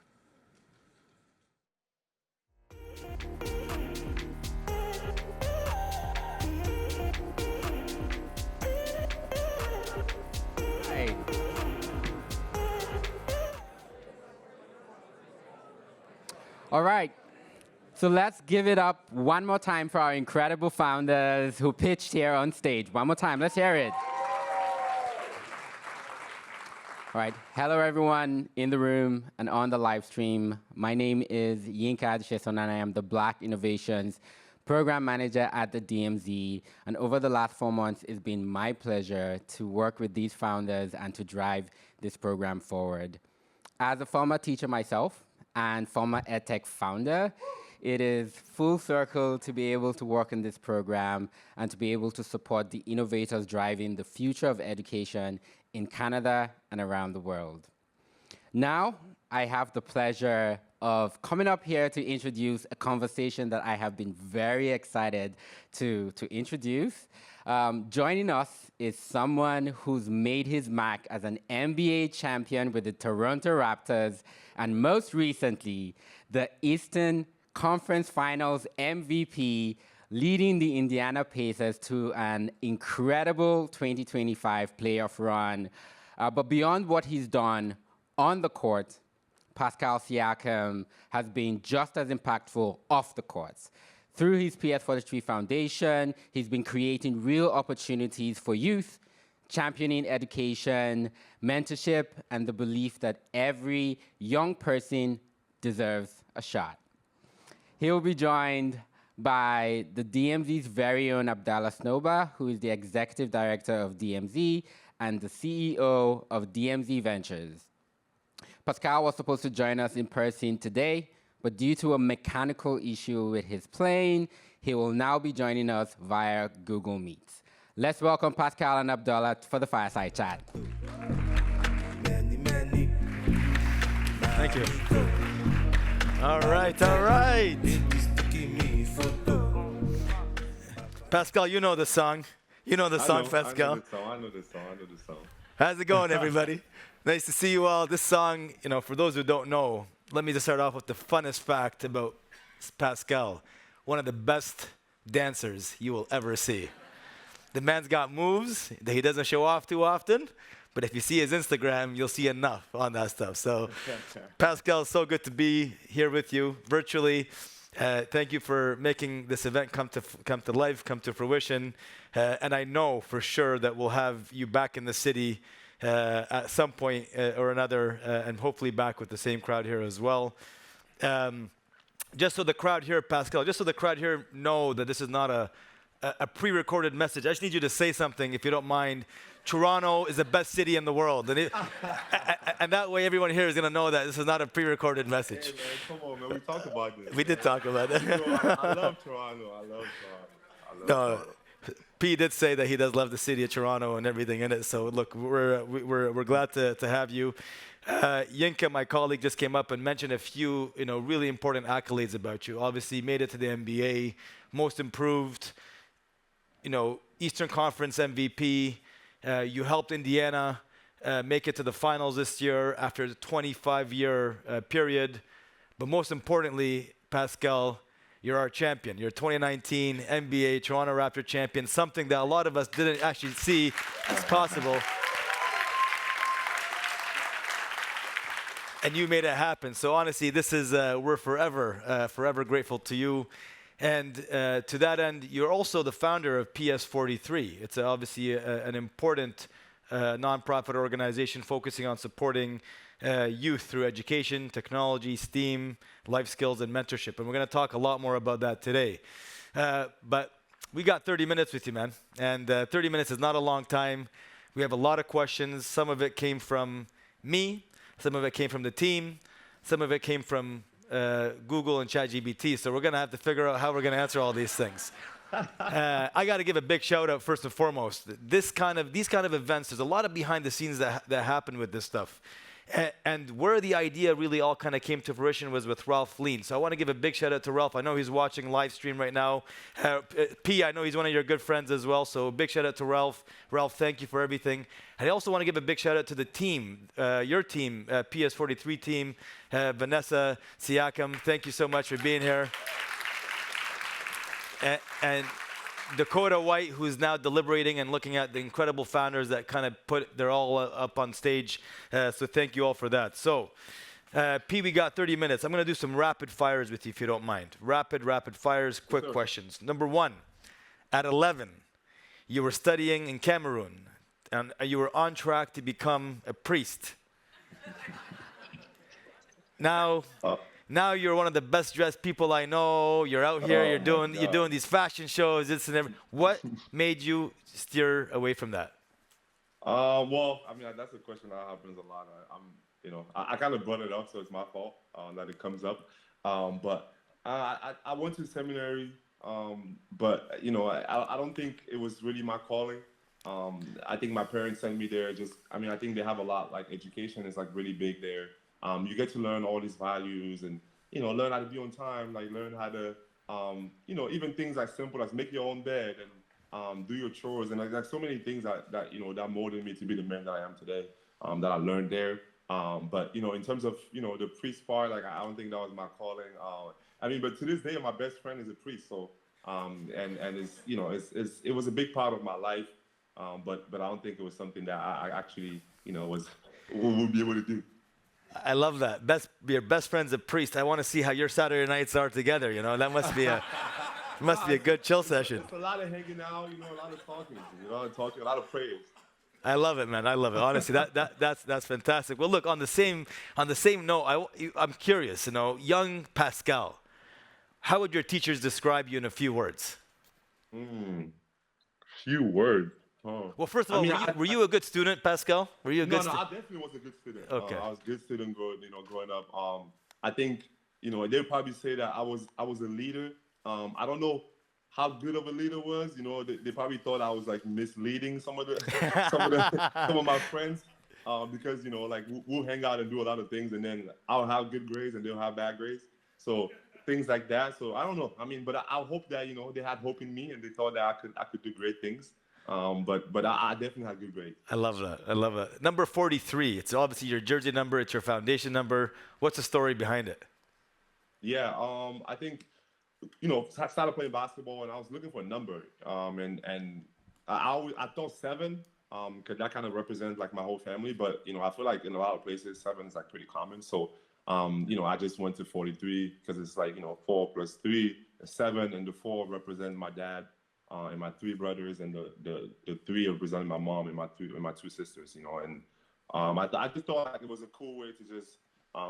Hi. All right, so let's give it up one more time for our incredible founders who pitched here on stage. One more time, let's hear it. All right, hello everyone in the room and on the live stream. My name is Yinka Adesheson and I am the Black Innovations Program Manager at the DMZ. And over the last 4 months, it's been my pleasure to work with these founders and to drive this program forward. As a former teacher myself, and former EdTech founder, it is full circle to be able to work in this program and to be able to support the innovators driving the future of education in Canada and around the world. Now, I have the pleasure of coming up here to introduce a conversation that I have been very excited to introduce. Joining us is someone who's made his mark as an NBA champion with the Toronto Raptors, and most recently, the Eastern Conference Finals MVP, leading the Indiana Pacers to an incredible 2025 playoff run. But beyond what he's done on the court, Pascal Siakam has been just as impactful off the courts. Through his PS43 Foundation, he's been creating real opportunities for youth, championing education, mentorship, and the belief that every young person deserves a shot. He'll be joined by the DMZ's very own Abdallah Snoba, who is the Executive Director of DMZ and the CEO of DMZ Ventures. Pascal was supposed to join us in person today, but due to a mechanical issue with his plane, he will now be joining us via Google Meet. Let's welcome Pascal and Abdullah for the Fireside Chat. Thank you. All right, all right. Pascal, you know the song. You know the song, Pascal. I know the song. How's it going, everybody? Nice to see you all. This song, for those who don't know, let me just start off with the funnest fact about Pascal. One of the best dancers you will ever see. The man's got moves that he doesn't show off too often, but if you see his Instagram, you'll see enough on that stuff. So, Pascal, it's so good to be here with you virtually. Thank you for making this event come to life, come to fruition. And I know for sure that we'll have you back in the city at some point or another, and hopefully back with the same crowd here as well. Just so the crowd here, Pascal, just so the crowd here know that this is not a pre-recorded message, I just need you to say something, if you don't mind. Toronto is the best city in the world. And that way everyone here is going to know that this is not a pre-recorded message. Hey, man, come on, man. We talked about this. We did talk about it. I love Toronto. No, P did say that he does love the city of Toronto and everything in it. So look, we're glad to have you. Yinka, my colleague, just came up and mentioned a few really important accolades about you. Obviously, made it to the NBA, most improved, Eastern Conference MVP. You helped Indiana make it to the finals this year after a 25-year period. But most importantly, Pascal, you're our champion. You're 2019 NBA Toronto Raptor champion, something that a lot of us didn't actually see as possible. And you made it happen. So honestly, this is we're forever grateful to you. And to that end, you're also the founder of PS43. It's obviously an important nonprofit organization focusing on supporting youth through education, technology, STEAM, life skills, and mentorship. And we're going to talk a lot more about that today. But we got 30 minutes with you, man. And 30 minutes is not a long time. We have a lot of questions. Some of it came from me. Some of it came from the team. Some of it came from Google and ChatGPT, so we're going to have to figure out how we're going to answer all these things. I got to give a big shout out first and foremost. These kind of events, there's a lot of behind the scenes that happen with this stuff. And where the idea really all kind of came to fruition was with Ralph Lean. So I want to give a big shout out to Ralph. I know he's watching live stream right now. P, I know he's one of your good friends as well. So a big shout out to Ralph. Ralph, thank you for everything. And I also want to give a big shout out to the team, your team, PS43 team, Vanessa, Siakam. Thank you so much for being here. And Dakota White, who's now deliberating and looking at the incredible founders that kind of they're all up on stage. So thank you all for that. So, P, we got 30 minutes. I'm going to do some rapid fires with you, if you don't mind. Rapid fires, quick questions. Number one, at 11, you were studying in Cameroon, and you were on track to become a priest. Now you're one of the best dressed people I know. You're out here. You're doing these fashion shows. This and everything. What made you steer away from that? Well, I mean, that's a question that happens a lot. I kind of brought it up, so it's my fault that it comes up. But I went to seminary, but I don't think it was really my calling. I think my parents sent me there. I think they have a lot. Like education is like really big there. You get to learn all these values and, learn how to be on time, like learn how to, even things as simple as make your own bed and do your chores. And like so many things that molded me to be the man that I am today, that I learned there. But, in terms of, the priest part, like, I don't think that was my calling. But to this day, my best friend is a priest. So, and it was a big part of my life. But I don't think it was something that I actually, would be able to do. I love that. Your best friend's a priest. I want to see how your Saturday nights are together. That must be a good chill session. It's a lot of hanging out, a lot of talking, a lot of prayers. I love it, man. I love it. Honestly, that's fantastic. Well, look, on the same note, I'm curious. Young Pascal, how would your teachers describe you in a few words? Few words. Well, first of all, were you a good student, Pascal? Were you a good student? No, I definitely was a good student. Okay. I was a good student growing up. I think, they'll probably say that I was a leader. I don't know how good of a leader was. They probably thought I was like misleading some of some of my friends. Because we'll hang out and do a lot of things, and then I'll have good grades and they'll have bad grades. So things like that. So I don't know. I mean, but I hope that they had hope in me and they thought that I could do great things. But I definitely had good grades. I love that. I love that. Number 43. It's obviously your jersey number. It's your foundation number. What's the story behind it? Yeah. I think I started playing basketball and I was looking for a number. And I thought 7. Because that kind of represents like my whole family, but I feel like in a lot of places 7 is like pretty common. So I just went to 43 because it's like 4 plus 3 is 7, and the 4 represent my dad and my 3 brothers, and the 3 representing my mom and my 2 sisters. And I just thought like it was a cool way to just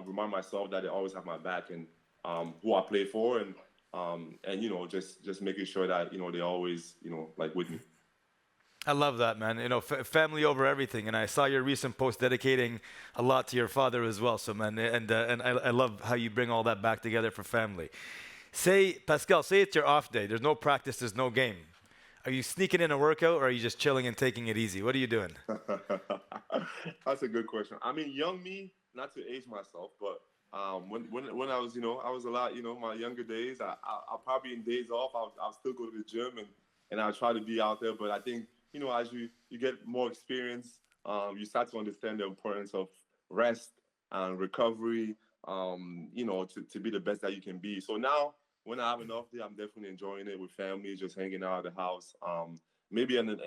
remind myself that they always have my back and who I play for, and just making sure that they always like with me. I love that, man. Family over everything. And I saw your recent post dedicating a lot to your father as well. So, man, and I love how you bring all that back together for family. Pascal, say it's your off day. There's no practice, there's no game. Are you sneaking in a workout, or are you just chilling and taking it easy? What are you doing? That's a good question. I mean, young me, not to age myself, but when I was, I was a lot, my younger days, I'll probably in days off, I'll still go to the gym and I'll try to be out there. But I think, as you get more experience, you start to understand the importance of rest and recovery, to be the best that you can be. So now, when I have an off day, I'm definitely enjoying it with family, just hanging out at the house. Maybe and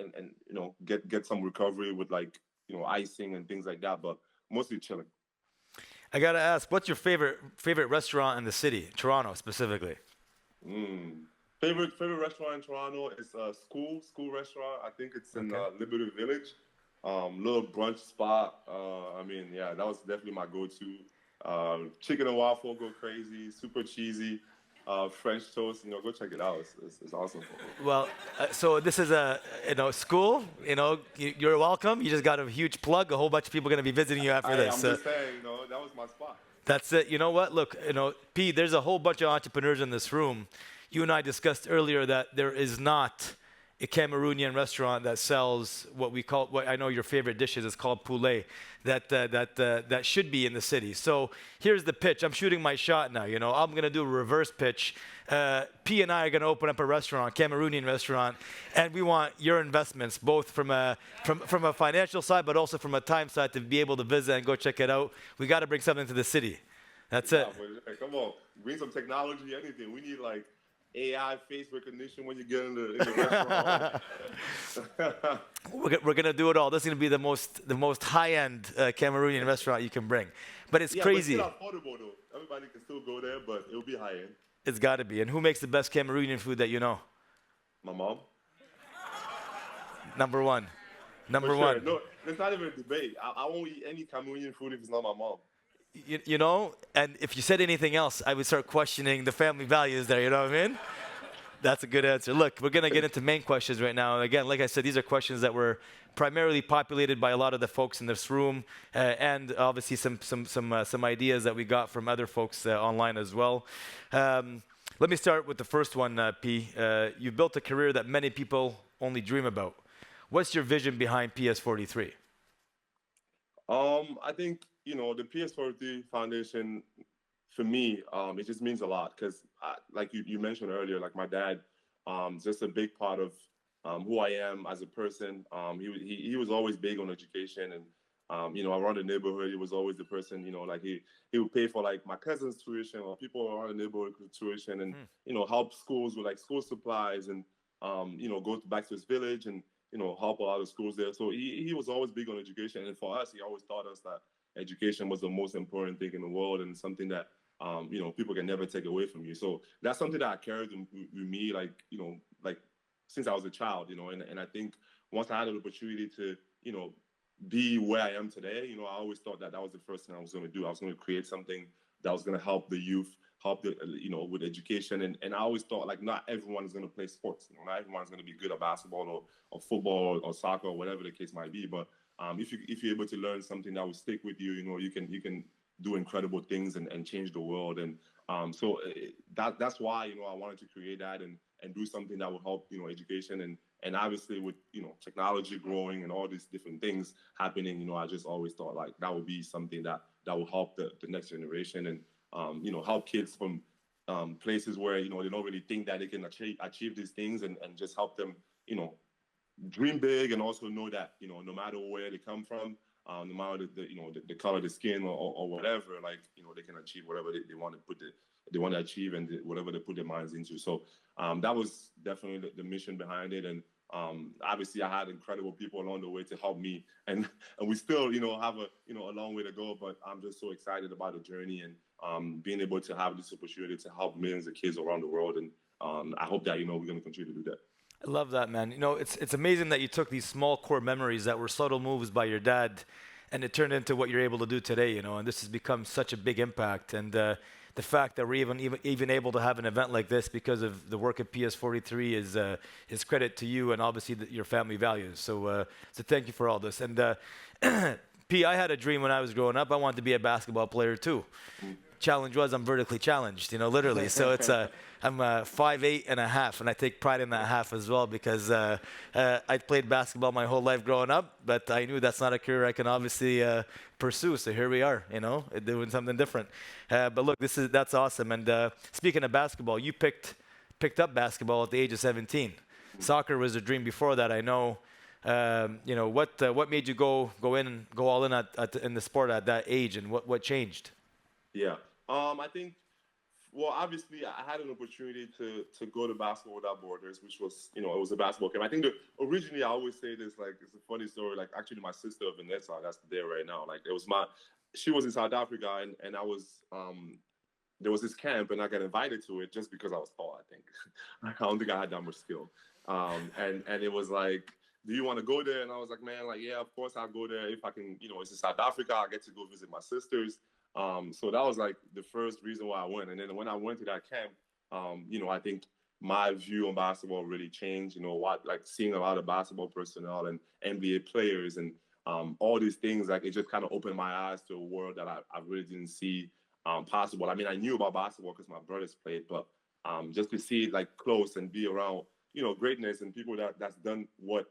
get some recovery with like icing and things like that, but mostly chilling. I gotta ask, what's your favorite restaurant in the city, Toronto specifically? Favorite restaurant in Toronto is a school restaurant. I think it's in Liberty Village. Little brunch spot. That was definitely my go-to. Chicken and waffle go crazy, super cheesy. French toast, go check it out. It's awesome. Well, so this is a school. You're welcome. You just got a huge plug. A whole bunch of people are going to be visiting you after this. I'm just saying, that was my spot. That's it. You know what? Look, P, there's a whole bunch of entrepreneurs in this room. You and I discussed earlier that there is not a Cameroonian restaurant that sells what I know your favorite dishes is called poulet, that should be in the city. So here's the pitch. I'm shooting my shot now. I'm gonna do a reverse pitch. P and I are gonna open up a restaurant, Cameroonian restaurant, and we want your investments, both from a financial side, but also from a time side, to be able to visit and go check it out. We got to bring something to the city. That's it. Come on, bring some technology, anything. We need like AI face recognition when you get in the restaurant. We're gonna do it all. This is gonna be the most high-end Cameroonian restaurant you can bring. But it's crazy. But still affordable though. Everybody can still go there, but it'll be high-end. It's got to be. And who makes the best Cameroonian food that you know? My mom. Number one. Number sure. one. No, there's not even a debate. I won't eat any Cameroonian food if it's not my mom. And if you said anything else, I would start questioning the family values there, you know what I mean? That's a good answer. Look, we're going to get into main questions right now. And again, like I said, these are questions that were primarily populated by a lot of the folks in this room, and obviously some ideas that we got from other folks online as well. Let me start with the first one, P. You've built a career that many people only dream about. What's your vision behind PS43? I think, the PS43 Foundation, for me, it just means a lot because, like you mentioned earlier, like my dad, just a big part of who I am as a person. He was always big on education, and around the neighborhood, he was always the person, like he would pay for like my cousin's tuition or people around the neighborhood tuition, and help schools with like school supplies, and go back to his village and help a lot of schools there. So he was always big on education, and for us, he always taught us that education was the most important thing in the world and something that people can never take away from you. So that's something that I carried with me, like since I was a child, and I think once I had an opportunity to be where I am today, I always thought that was the first thing I was going to do. I was going to create something that was going to help the youth help the, with education. And I always thought like not everyone is going to play sports. Not everyone's going to be good at basketball or football or soccer or whatever the case might be. But if you're able to learn something that will stick with you, you can do incredible things and change the world. And so that's why I wanted to create that and do something that will help education and obviously with technology growing and all these different things happening, I just always thought like that would be something that will help the next generation and help kids from places where they don't really think that they can achieve these things and just help them dream big and also know that no matter where they come from, no matter the color of the skin or whatever, like they can achieve whatever they want to achieve and whatever they put their minds into. So that was definitely the mission behind it. And obviously I had incredible people along the way to help me, and we still have a long way to go. But I'm just so excited about the journey and being able to have this opportunity to help millions of kids around the world. And I hope that we're going to continue to do that. I love that, man. It's amazing that you took these small core memories that were subtle moves by your dad, and it turned into what you're able to do today. And this has become such a big impact. And the fact that we're even able to have an event like this because of the work at PS43 is credit to you and obviously your family values. So thank you for all this. And P, I had a dream when I was growing up. I wanted to be a basketball player too. Challenge was I'm vertically challenged, literally. So it's I'm 5'8.5", and I take pride in that half as well because I played basketball my whole life growing up, but I knew that's not a career I can obviously pursue. So here we are, doing something different. But look, that's awesome. And speaking of basketball, you picked up basketball at the age of 17. Soccer was a dream before that, I know. What made you go in and go all in in the sport at that age, and what changed? Yeah. I think, well, obviously, I had an opportunity to go to Basketball Without Borders, which was, it was a basketball camp. I think originally, I always say this, like, it's a funny story. Like, actually, my sister, Vanessa, that's there right now. Like, she was in South Africa, and I was, there was this camp, and I got invited to it just because I was tall, I think. I don't think I had that much skill. And it was like, do you want to go there? And I was like, man, like, yeah, of course I'll go there if I can, it's in South Africa. I get to go visit my sisters. So that was like the first reason why I went. And then when I went to that camp, I think my view on basketball really changed, like seeing a lot of basketball personnel and NBA players and all these things, like it just kind of opened my eyes to a world that I really didn't see possible. I mean, I knew about basketball because my brothers played, but just to see it like close and be around, greatness and people that's done what,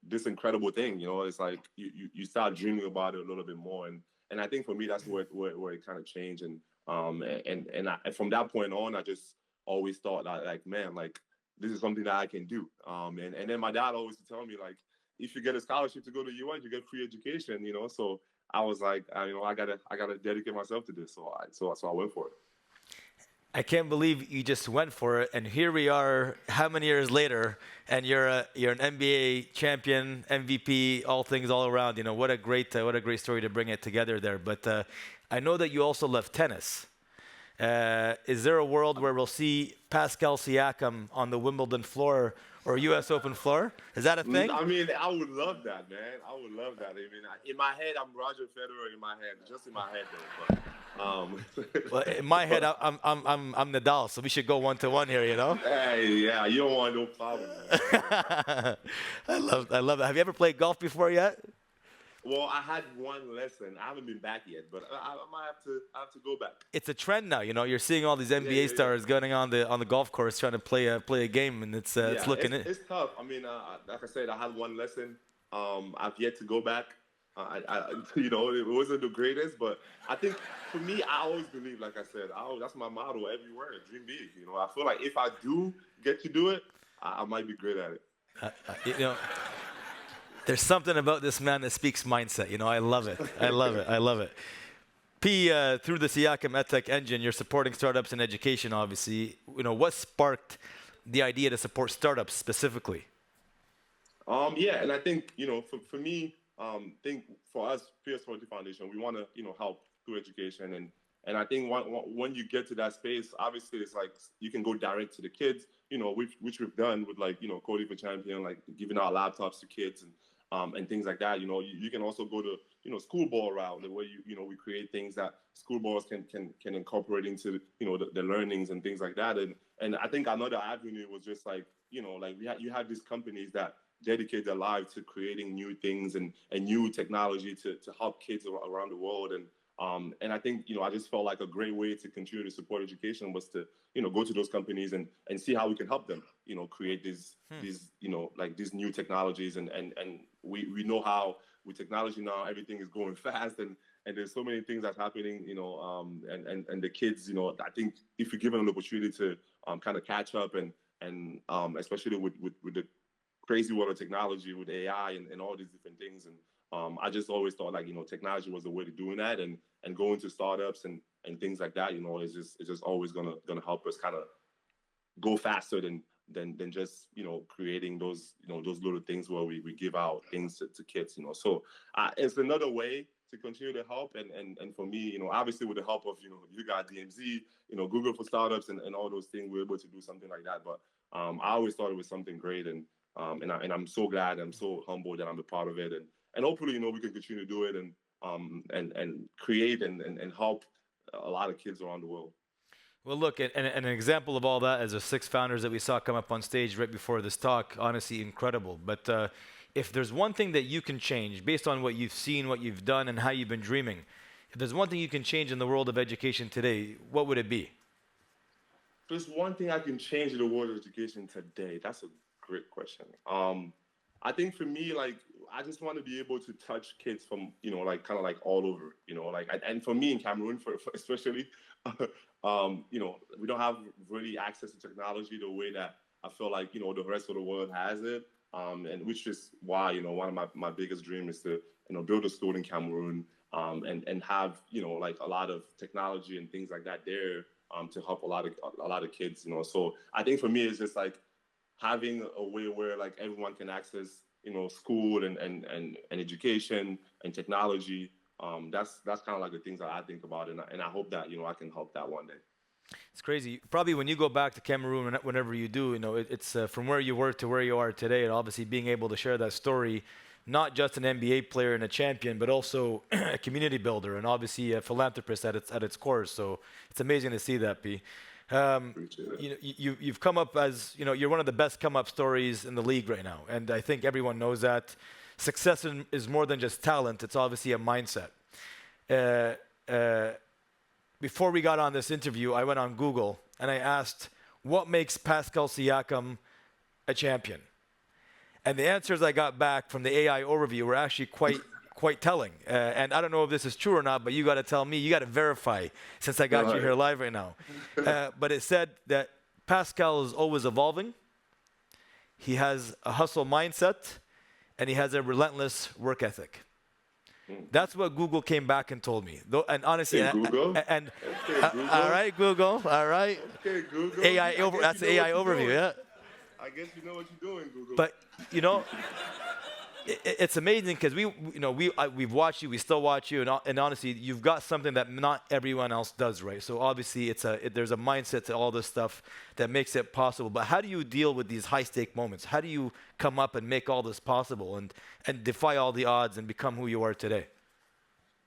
this incredible thing, it's like you start dreaming about it a little bit more. And I think for me, that's where it kind of changed. And from that point on, I just always thought that, like, man, like, this is something that I can do. And then my dad always would tell me, like, if you get a scholarship to go to UN, you get free education, So I was like, I gotta dedicate myself to this. So I went for it. I can't believe you just went for it, and here we are, how many years later, and you're an NBA champion, MVP, all things all around. What a great story to bring it together there. But I know that you also love tennis. Is there a world where we'll see Pascal Siakam on the Wimbledon floor or U.S. Open floor? Is that a thing? I mean, I would love that, man. I would love that. I mean, in my head, I'm Roger Federer. In my head, just in my head, though. But, well, in my head, I'm Nadal, so we should go 1-to-1 here, Hey, yeah, you don't want no problem. I love it. Have you ever played golf before yet? Well, I had one lesson. I haven't been back yet, but I might have to go back. It's a trend now, You're seeing all these NBA stars going on the golf course trying to play a game, and it's looking. It's tough. I mean, like I said, I had one lesson. I've yet to go back. It wasn't the greatest, but I think for me, I always believe, like I said, that's my motto everywhere. Dream big. I feel like if I do get to do it, I might be great at it. There's something about this man that speaks mindset. I love it. I love it. P, through the Siakam EdTech engine, you're supporting startups in education, obviously. What sparked the idea to support startups specifically? And I think, for me, think for us, PS43 Foundation, we want to, help through education. And I think when you get to that space, obviously it's like you can go direct to the kids, which we've done with like, Coding for Champion, like giving out laptops to kids and things like that. You can also go to, school ball route, the way we create things that school balls can incorporate into the learnings and things like that. And I think another avenue was just like you had these companies that dedicate their lives to creating new things and new technology to help kids around the world. And I think I just felt like a great way to continue to support education was to go to those companies and see how we can help them create these these new technologies. And we know how with technology now everything is going fast and there's so many things that's happening and the kids I think if you give them an opportunity to kind of catch up and especially with the crazy world of technology with AI and all these different things. And I just always thought like, technology was the way to doing that and going to startups and things like that, it's just always gonna help us kind of go faster than just, creating those, those little things where we give out things to kids, So it's another way to continue to help. And for me, obviously with the help of, you got DMZ, Google for Startups and all those things, we're able to do something like that. But I always thought it was something great. And I'm so glad, I'm so humbled that I'm a part of it. And hopefully, we can continue to do it and create and help a lot of kids around the world. Well, look, and an example of all that is the 6 founders that we saw come up on stage right before this talk. Honestly, incredible. But if there's one thing that you can change based on what you've seen, what you've done, and how you've been dreaming, if there's one thing you can change in the world of education today, what would it be? There's one thing I can change in the world of education today. That's a great question. I think for me, like, I just want to be able to touch kids from, kind of like all over, and for me in Cameroon, for especially, we don't have really access to technology the way that I feel like, the rest of the world has it. And which is why, one of my biggest dreams is to, build a school in Cameroon, and have, like a lot of technology and things like that there, to help a lot of kids, So I think for me, it's just like having a way where like everyone can access, school and education and technology. That's kind of like the things that I think about, and I hope that I can help that one day. It's crazy. Probably when you go back to Cameroon, whenever you do, it's from where you were to where you are today, and obviously being able to share that story, not just an NBA player and a champion, but also a community builder and obviously a philanthropist at its core. So it's amazing to see that, P. You've come up as, you're one of the best come up stories in the league right now. And I think everyone knows that success is more than just talent. It's obviously a mindset. Before we got on this interview, I went on Google and I asked, what makes Pascal Siakam a champion? And the answers I got back from the AI overview were actually quite telling. And I don't know if this is true or not, but you got to tell me, you got to verify since I got you here live right now. But it said that Pascal is always evolving. He has a hustle mindset and he has a relentless work ethic. That's what Google came back and told me. And honestly, Google? Google. All right, Google. All right. Okay, Google. That's the AI overview, yeah. I guess you know what you're doing, Google. But it's amazing because we've watched you, we still watch you, and honestly, you've got something that not everyone else does, right? So obviously, there's a mindset to all this stuff that makes it possible. But how do you deal with these high-stake moments? How do you come up and make all this possible and defy all the odds and become who you are today?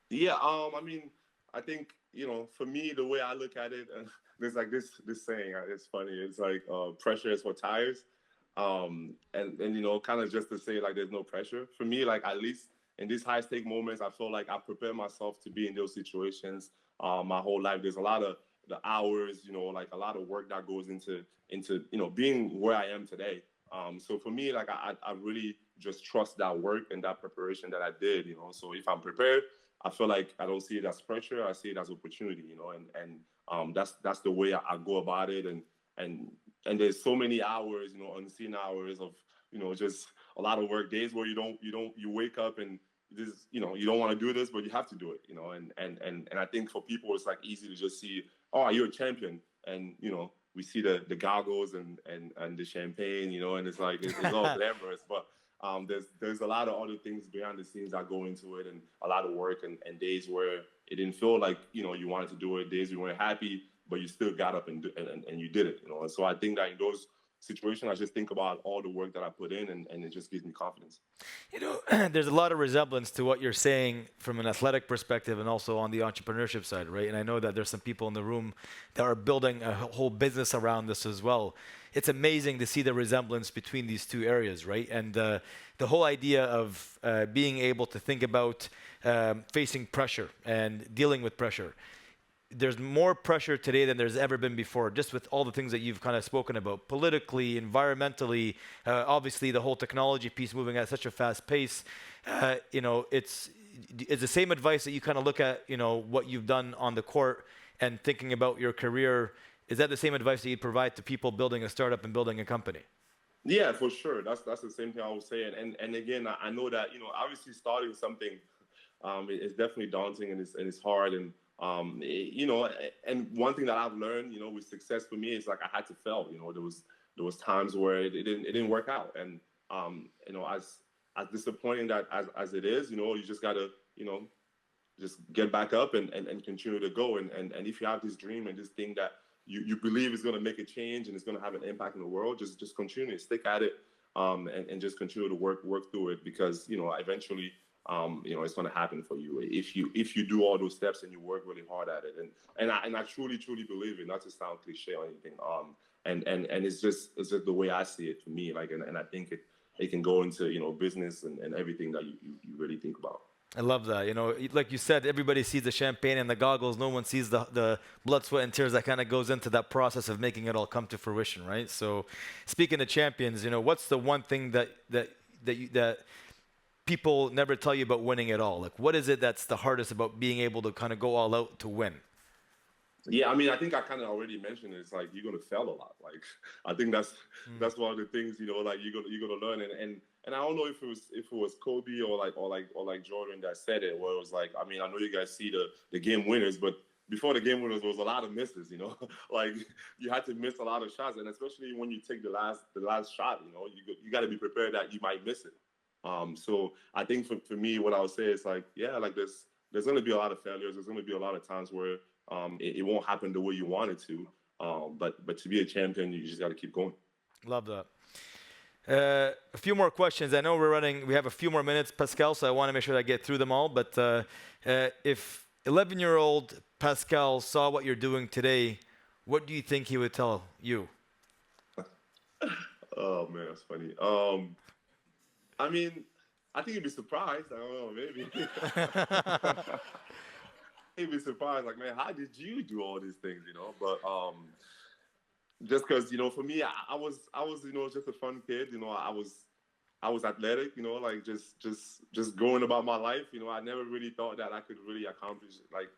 Yeah, I mean, I think for me, the way I look at it, there's like this saying. It's funny. It's like pressure is what tires. And kind of just to say like there's no pressure for me, like at least in these high stake moments, I feel like I prepare myself to be in those situations my whole life. There's a lot of the hours, like a lot of work that goes into being where I am today. So for me, like I really just trust that work and that preparation that I did, So if I'm prepared, I feel like I don't see it as pressure. I see it as opportunity, and that's the way I go about it. And there's so many hours, unseen hours of, just a lot of work days where you wake up and this, you don't want to do this, but you have to do it, and I think for people, it's like easy to just see, oh, you're a champion. And, we see the goggles and the champagne, and it's like, it's all glamorous, but there's a lot of other things behind the scenes that go into it, and a lot of work and days where it didn't feel like, you wanted to do it, days you weren't happy, but you still got up and you did it, And so I think that in those situation, I just think about all the work that I put in, and it just gives me confidence. You know, there's a lot of resemblance to what you're saying from an athletic perspective and also on the entrepreneurship side, right? And I know that there's some people in the room that are building a whole business around this as well. It's amazing to see the resemblance between these two areas, right? And the whole idea of being able to think about facing pressure and dealing with pressure. There's more pressure today than there's ever been before, just with all the things that you've kind of spoken about, politically, environmentally, obviously the whole technology piece moving at such a fast pace. You know, it's the same advice that you kind of look at, you know, what you've done on the court and thinking about your career. Is that the same advice that you provide to people building a startup and building a company? Yeah, for sure. That's the same thing I was saying. And again, I know that, you know, obviously starting something is definitely daunting, and it's hard. And you know, and one thing that I've learned, you know, with success for me is like I had to fail. You know, there was times where it didn't work out, and you know, as disappointing that as it is, you know, you just gotta, you know, just get back up and continue to go. And if you have this dream and this thing that you believe is gonna make a change and it's gonna have an impact in the world, just continue, stick at it, and just continue to work through it, because, you know, eventually, you know, it's going to happen for you if you do all those steps and you work really hard at it. And I truly believe it, not to sound cliche or anything. And it's just the way I see it for me. Like, and I think it can go into, you know, business and everything that you really think about. I love that. You know, like you said, everybody sees the champagne and the goggles. No one sees the blood, sweat, and tears that kind of goes into that process of making it all come to fruition, right? So, speaking of champions, you know, what's the one thing that people never tell you about winning at all? Like, what is it that's the hardest about being able to kind of go all out to win? Yeah, I mean, I think I kind of already mentioned it. It's like you're gonna fail a lot. Like, I think that's one of the things, you know, like you're gonna learn. And I don't know if it was Kobe or like Jordan that said it, where it was like, I mean, I know you guys see the game winners, but before the game winners, there was a lot of misses. You know, like you had to miss a lot of shots, and especially when you take the last shot, you know, you got to be prepared that you might miss it. So I think for me, what I would say is like, yeah, like there's going to be a lot of failures. There's going to be a lot of times where it won't happen the way you want it to. But to be a champion, you just got to keep going. Love that. A few more questions. I know we have a few more minutes, Pascal, so I want to make sure I get through them all. But if 11-year-old Pascal saw what you're doing today, what do you think he would tell you? Oh, man, that's funny. I mean, I think he'd be surprised. I don't know, maybe. He'd be surprised, like, man, how did you do all these things, you know? But just because, you know, for me, I was, you know, just a fun kid. You know, I was athletic, you know, like just going about my life. You know, I never really thought that I could really accomplish like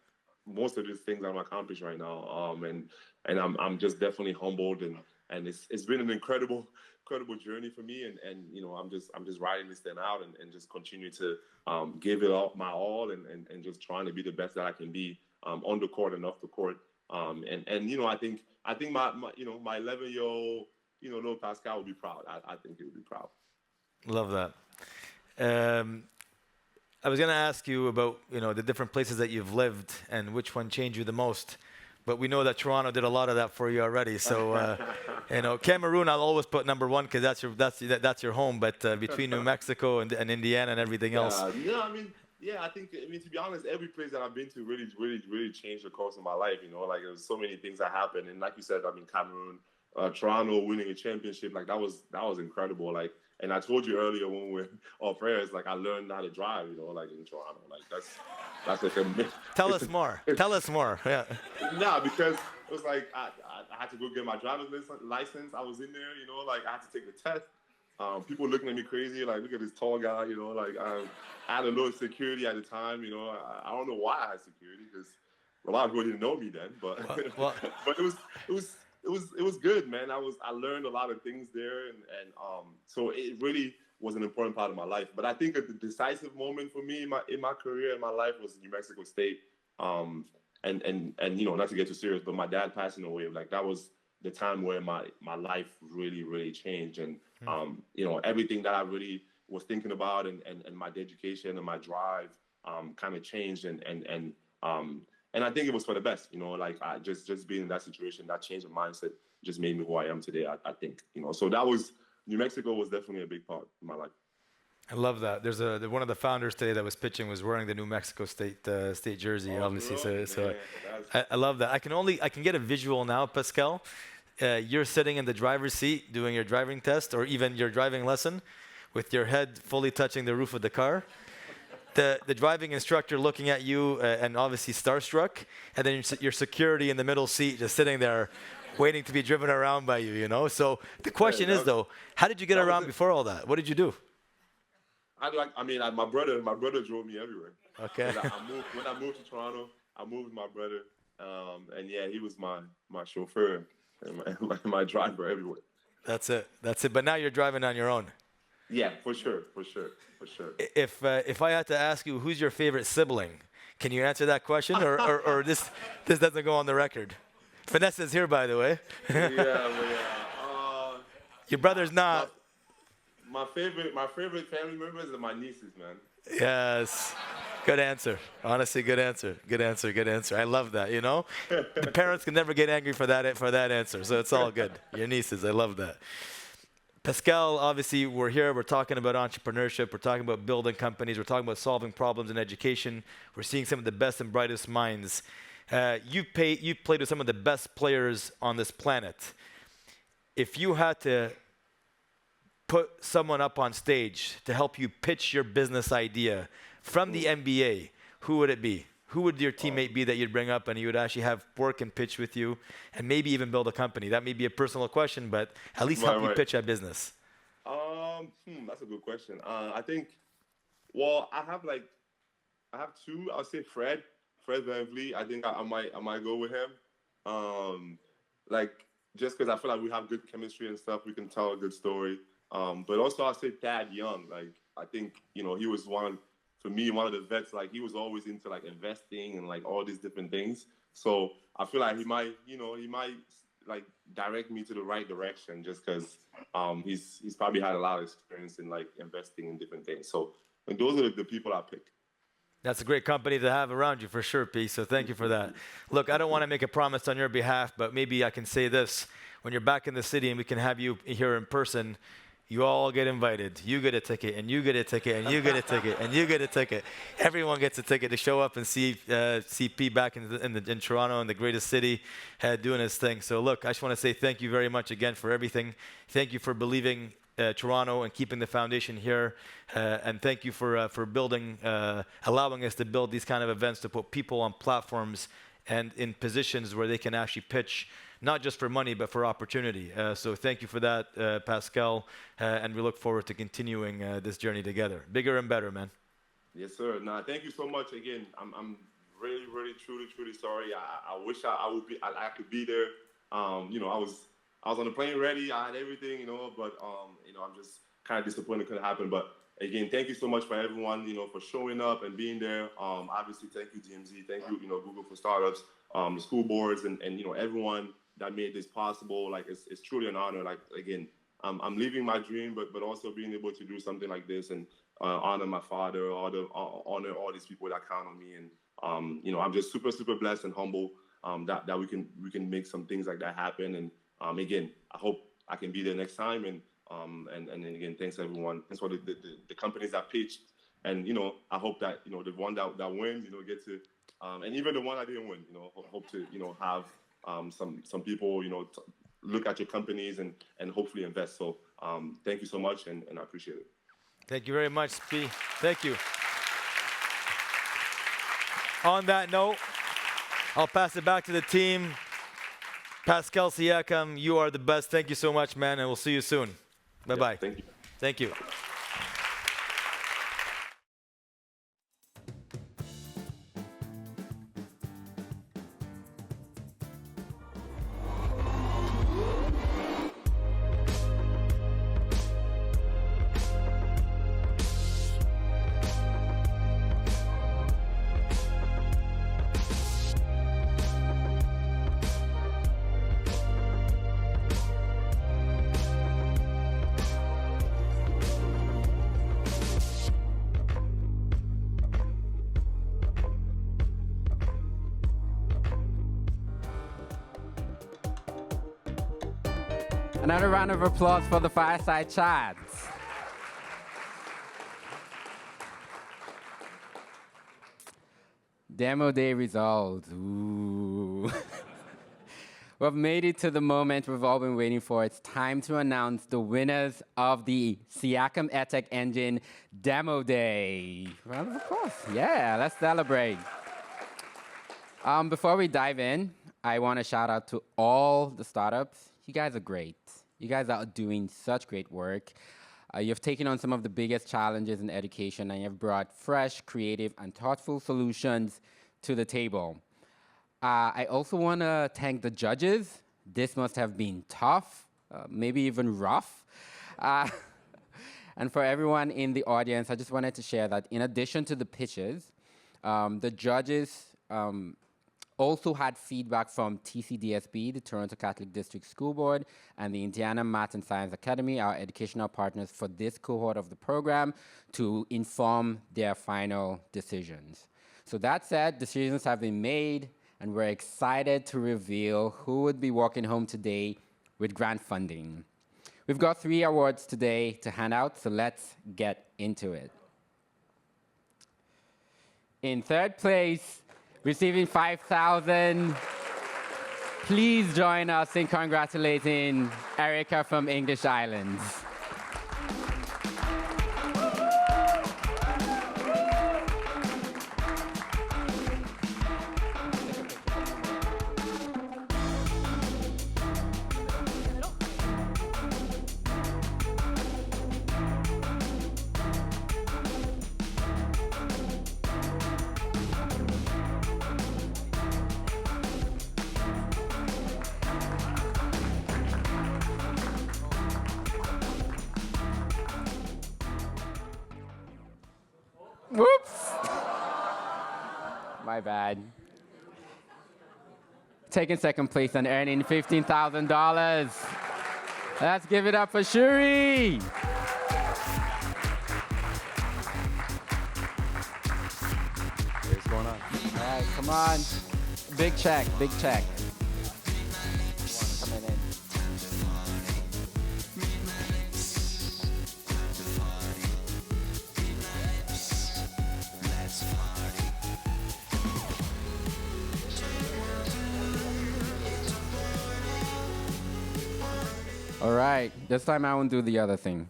most of these things I'm accomplishing right now. And I'm just definitely humbled, and it's been an incredible journey for me, and you know, I'm just riding this thing out and just continue to give it all my all, and just trying to be the best that I can be on the court and off the court. And you know, I think my you know, my 11-year-old, you know, little Pascal would be proud. I think he would be proud. Love that. I was going to ask you about, you know, the different places that you've lived and which one changed you the most. But we know that Toronto did a lot of that for you already. So, you know, Cameroon, I'll always put number one because that's your home. But between New Mexico and Indiana and everything else. Yeah, I mean, to be honest, every place that I've been to really changed the course of my life. You know, like there's so many things that happened. And like you said, I mean, Cameroon, Toronto winning a championship, like that was incredible. Like, and I told you earlier when we were off air, it's like I learned how to drive, you know, like in Toronto. Like that's like a Tell us more. Tell us more. Yeah. Nah, because it was like I had to go get my driver's license. I was in there, you know, like I had to take the test. People looking at me crazy, like, look at this tall guy, you know, like I had a little security at the time, you know. I don't know why I had security, because a lot of people didn't know me then, but but it was good, man. I learned a lot of things there, and so it really was an important part of my life. But I think that the decisive moment for me in my career and my life was New Mexico State. And you know, not to get too serious, but my dad passing away, like that was the time where my life really changed, and you know, everything that I really was thinking about and my dedication and my drive kind of changed, and And I think it was for the best, like I just being in that situation, that change of mindset just made me who I am today, I think, So that was, New Mexico was definitely a big part of my life. I love that. There's one of the founders today that was pitching was wearing the New Mexico State jersey, obviously. So I love that. I can get a visual now, Pascal. You're sitting in the driver's seat doing your driving test or even your driving lesson with your head fully touching the roof of the car. The driving instructor looking at you and obviously starstruck, and then your security in the middle seat just sitting there waiting to be driven around by you, So the question is, though, how did you get around before all that? What did you do? My brother drove me everywhere. Okay. When I moved to Toronto, I moved with my brother, and yeah, he was my chauffeur and my driver everywhere. That's it. But now you're driving on your own. Yeah, for sure. If I had to ask you, who's your favorite sibling? Can you answer that question, or this doesn't go on the record? Vanessa's here, by the way. Yeah. Your brother's not. My favorite family members are my nieces, man. Yes. Good answer. Honestly, good answer. I love that, The parents can never get angry for that answer, so it's all good. Your nieces, I love that. Pascal, obviously, we're here. We're talking about entrepreneurship. We're talking about building companies. We're talking about solving problems in education. We're seeing some of the best and brightest minds. You've played with some of the best players on this planet. If you had to put someone up on stage to help you pitch your business idea from the NBA, who would it be? Who would your teammate be that you'd bring up and you would actually have work and pitch with you and maybe even build a company? That may be a personal question, but at least help you pitch that business. That's a good question. I think, I have two. I'll say Fred VanVleet. I think I might go with him. Just because I feel like we have good chemistry and stuff, we can tell a good story. But also I'll say Thad Young. I think, he was one of the vets. He was always into investing and all these different things. So I feel like he might direct me to the right direction just because he's probably had a lot of experience in investing in different things. So those are the people I pick. That's a great company to have around you for sure, P. So thank you for that. Look, I don't want to make a promise on your behalf, but maybe I can say this. When you're back in the city and we can have you here in person, you all get invited. You get a ticket, and you get a ticket, and you get a ticket, and you get a ticket. Everyone gets a ticket to show up and see P back in Toronto, in the greatest city, doing his thing. So look, I just want to say thank you very much again for everything. Thank you for believing Toronto and keeping the foundation here, and thank you for building, allowing us to build these kind of events to put people on platforms and in positions where they can actually pitch, not just for money, but for opportunity. So thank you for that, Pascal, and we look forward to continuing this journey together. Bigger and better, man. Yes, sir. Thank you so much again. I'm really, really, truly sorry. I wish I could be there. I was on the plane ready. I had everything, but I'm just kind of disappointed it couldn't happen. But again, thank you so much for everyone, for showing up and being there. Obviously, thank you, DMZ. Thank you, Google for Startups, the school boards, and everyone that made this possible. It's truly an honor. Again, I'm living my dream, but also being able to do something like this and honor my father, honor all these people that count on me. And I'm just super, super blessed and humble that we can make some things like that happen. And again, I hope I can be there next time. And again, thanks everyone. Thanks for the companies that pitched. And I hope that the one that wins, get to, and even the one that didn't win, hope to have some people look at your companies and hopefully invest. So thank you so much, and I appreciate it. Thank you very much, P. Thank you. On that note, I'll pass it back to the team. Pascal Siakam, you are the best. Thank you so much, man, and we'll see you soon. Bye-bye. Thank you. Thank you. Another round of applause for the fireside chats. Demo day results. Ooh. We've made it to the moment we've all been waiting for. It's time to announce the winners of the Siakam EdTech Engine Demo Day. Round of applause. Yeah, let's celebrate. Before we dive in, I want to shout out to all the startups. You guys are great. You guys are doing such great work. You've taken on some of the biggest challenges in education, and you've brought fresh, creative, and thoughtful solutions to the table. I also want to thank the judges. This must have been tough, maybe even rough. And for everyone in the audience, I just wanted to share that in addition to the pitches, the judges also had feedback from TCDSB, the Toronto Catholic District School Board, and the Indiana Math and Science Academy, our educational partners for this cohort of the program, to inform their final decisions. So that said, decisions have been made, and we're excited to reveal who would be walking home today with grant funding. We've got 3 awards today to hand out, so let's get into it. In third place, receiving $5,000, please join us in congratulating Erica from English Islands. Whoops. My bad. Taking second place and earning $15,000. Let's give it up for Shuriii. What's going on? All right, come on. Big check, big check. Coming in. All right, this time I won't do the other thing.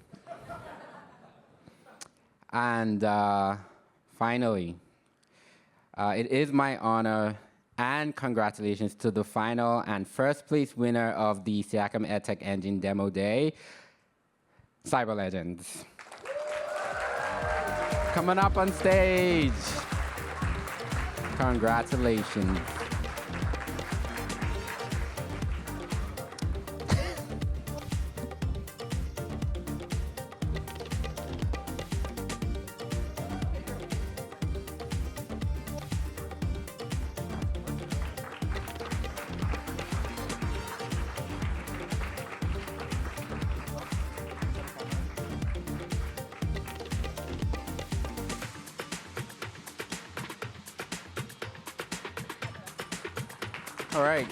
And finally, it is my honor and congratulations to the final and first place winner of the Siakam EdTech Engine Demo Day, Cyber Legends. Coming up on stage. Congratulations. All right.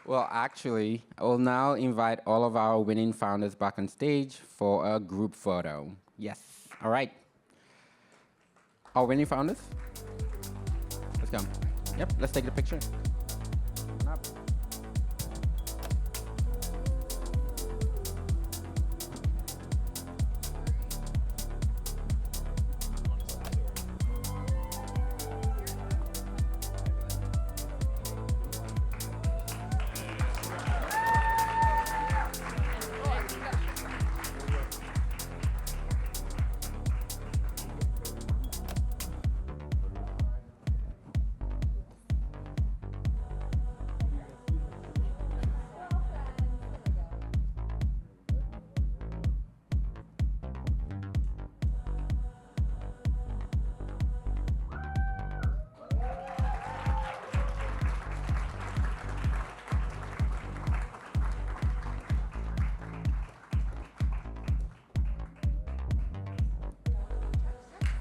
Well, actually, I will now invite all of our winning founders back on stage for a group photo. Yes. All right. Our winning founders? Let's go. Yep, let's take the picture.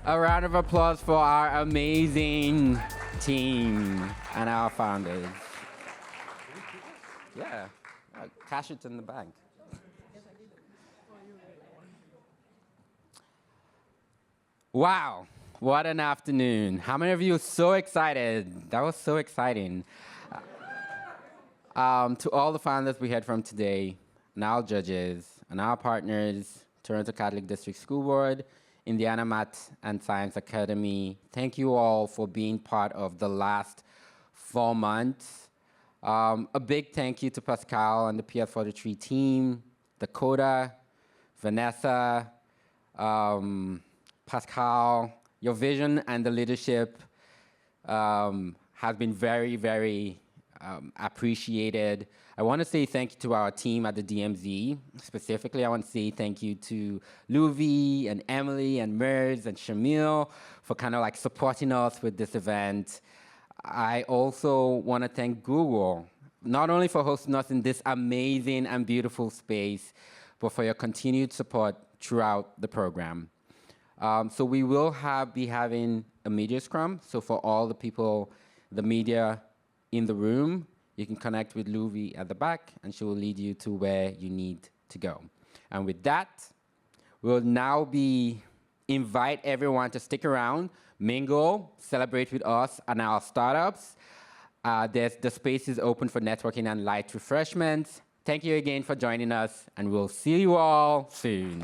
A round of applause for our amazing team and our founders. Yeah, cash it in the bank. Wow, what an afternoon. How many of you are so excited? That was so exciting. To all the founders we heard from today, and our judges, and our partners, Toronto Catholic District School Board, Indiana Math and Science Academy, thank you all for being part of the last 4 months. A big thank you to Pascal and the PS43 team, Dakota, Vanessa, Pascal. Your vision and the leadership has been very, very appreciated. I want to say thank you to our team at the DMZ. Specifically, I want to say thank you to Luvi and Emily and Merz and Shamil for kind of like supporting us with this event. I also want to thank Google, not only for hosting us in this amazing and beautiful space, but for your continued support throughout the program. So we will be having a media scrum. So for all the people, the media in the room, you can connect with Luvi at the back, and she will lead you to where you need to go. And with that, we'll now invite everyone to stick around, mingle, celebrate with us and our startups. The space is open for networking and light refreshments. Thank you again for joining us, and we'll see you all soon.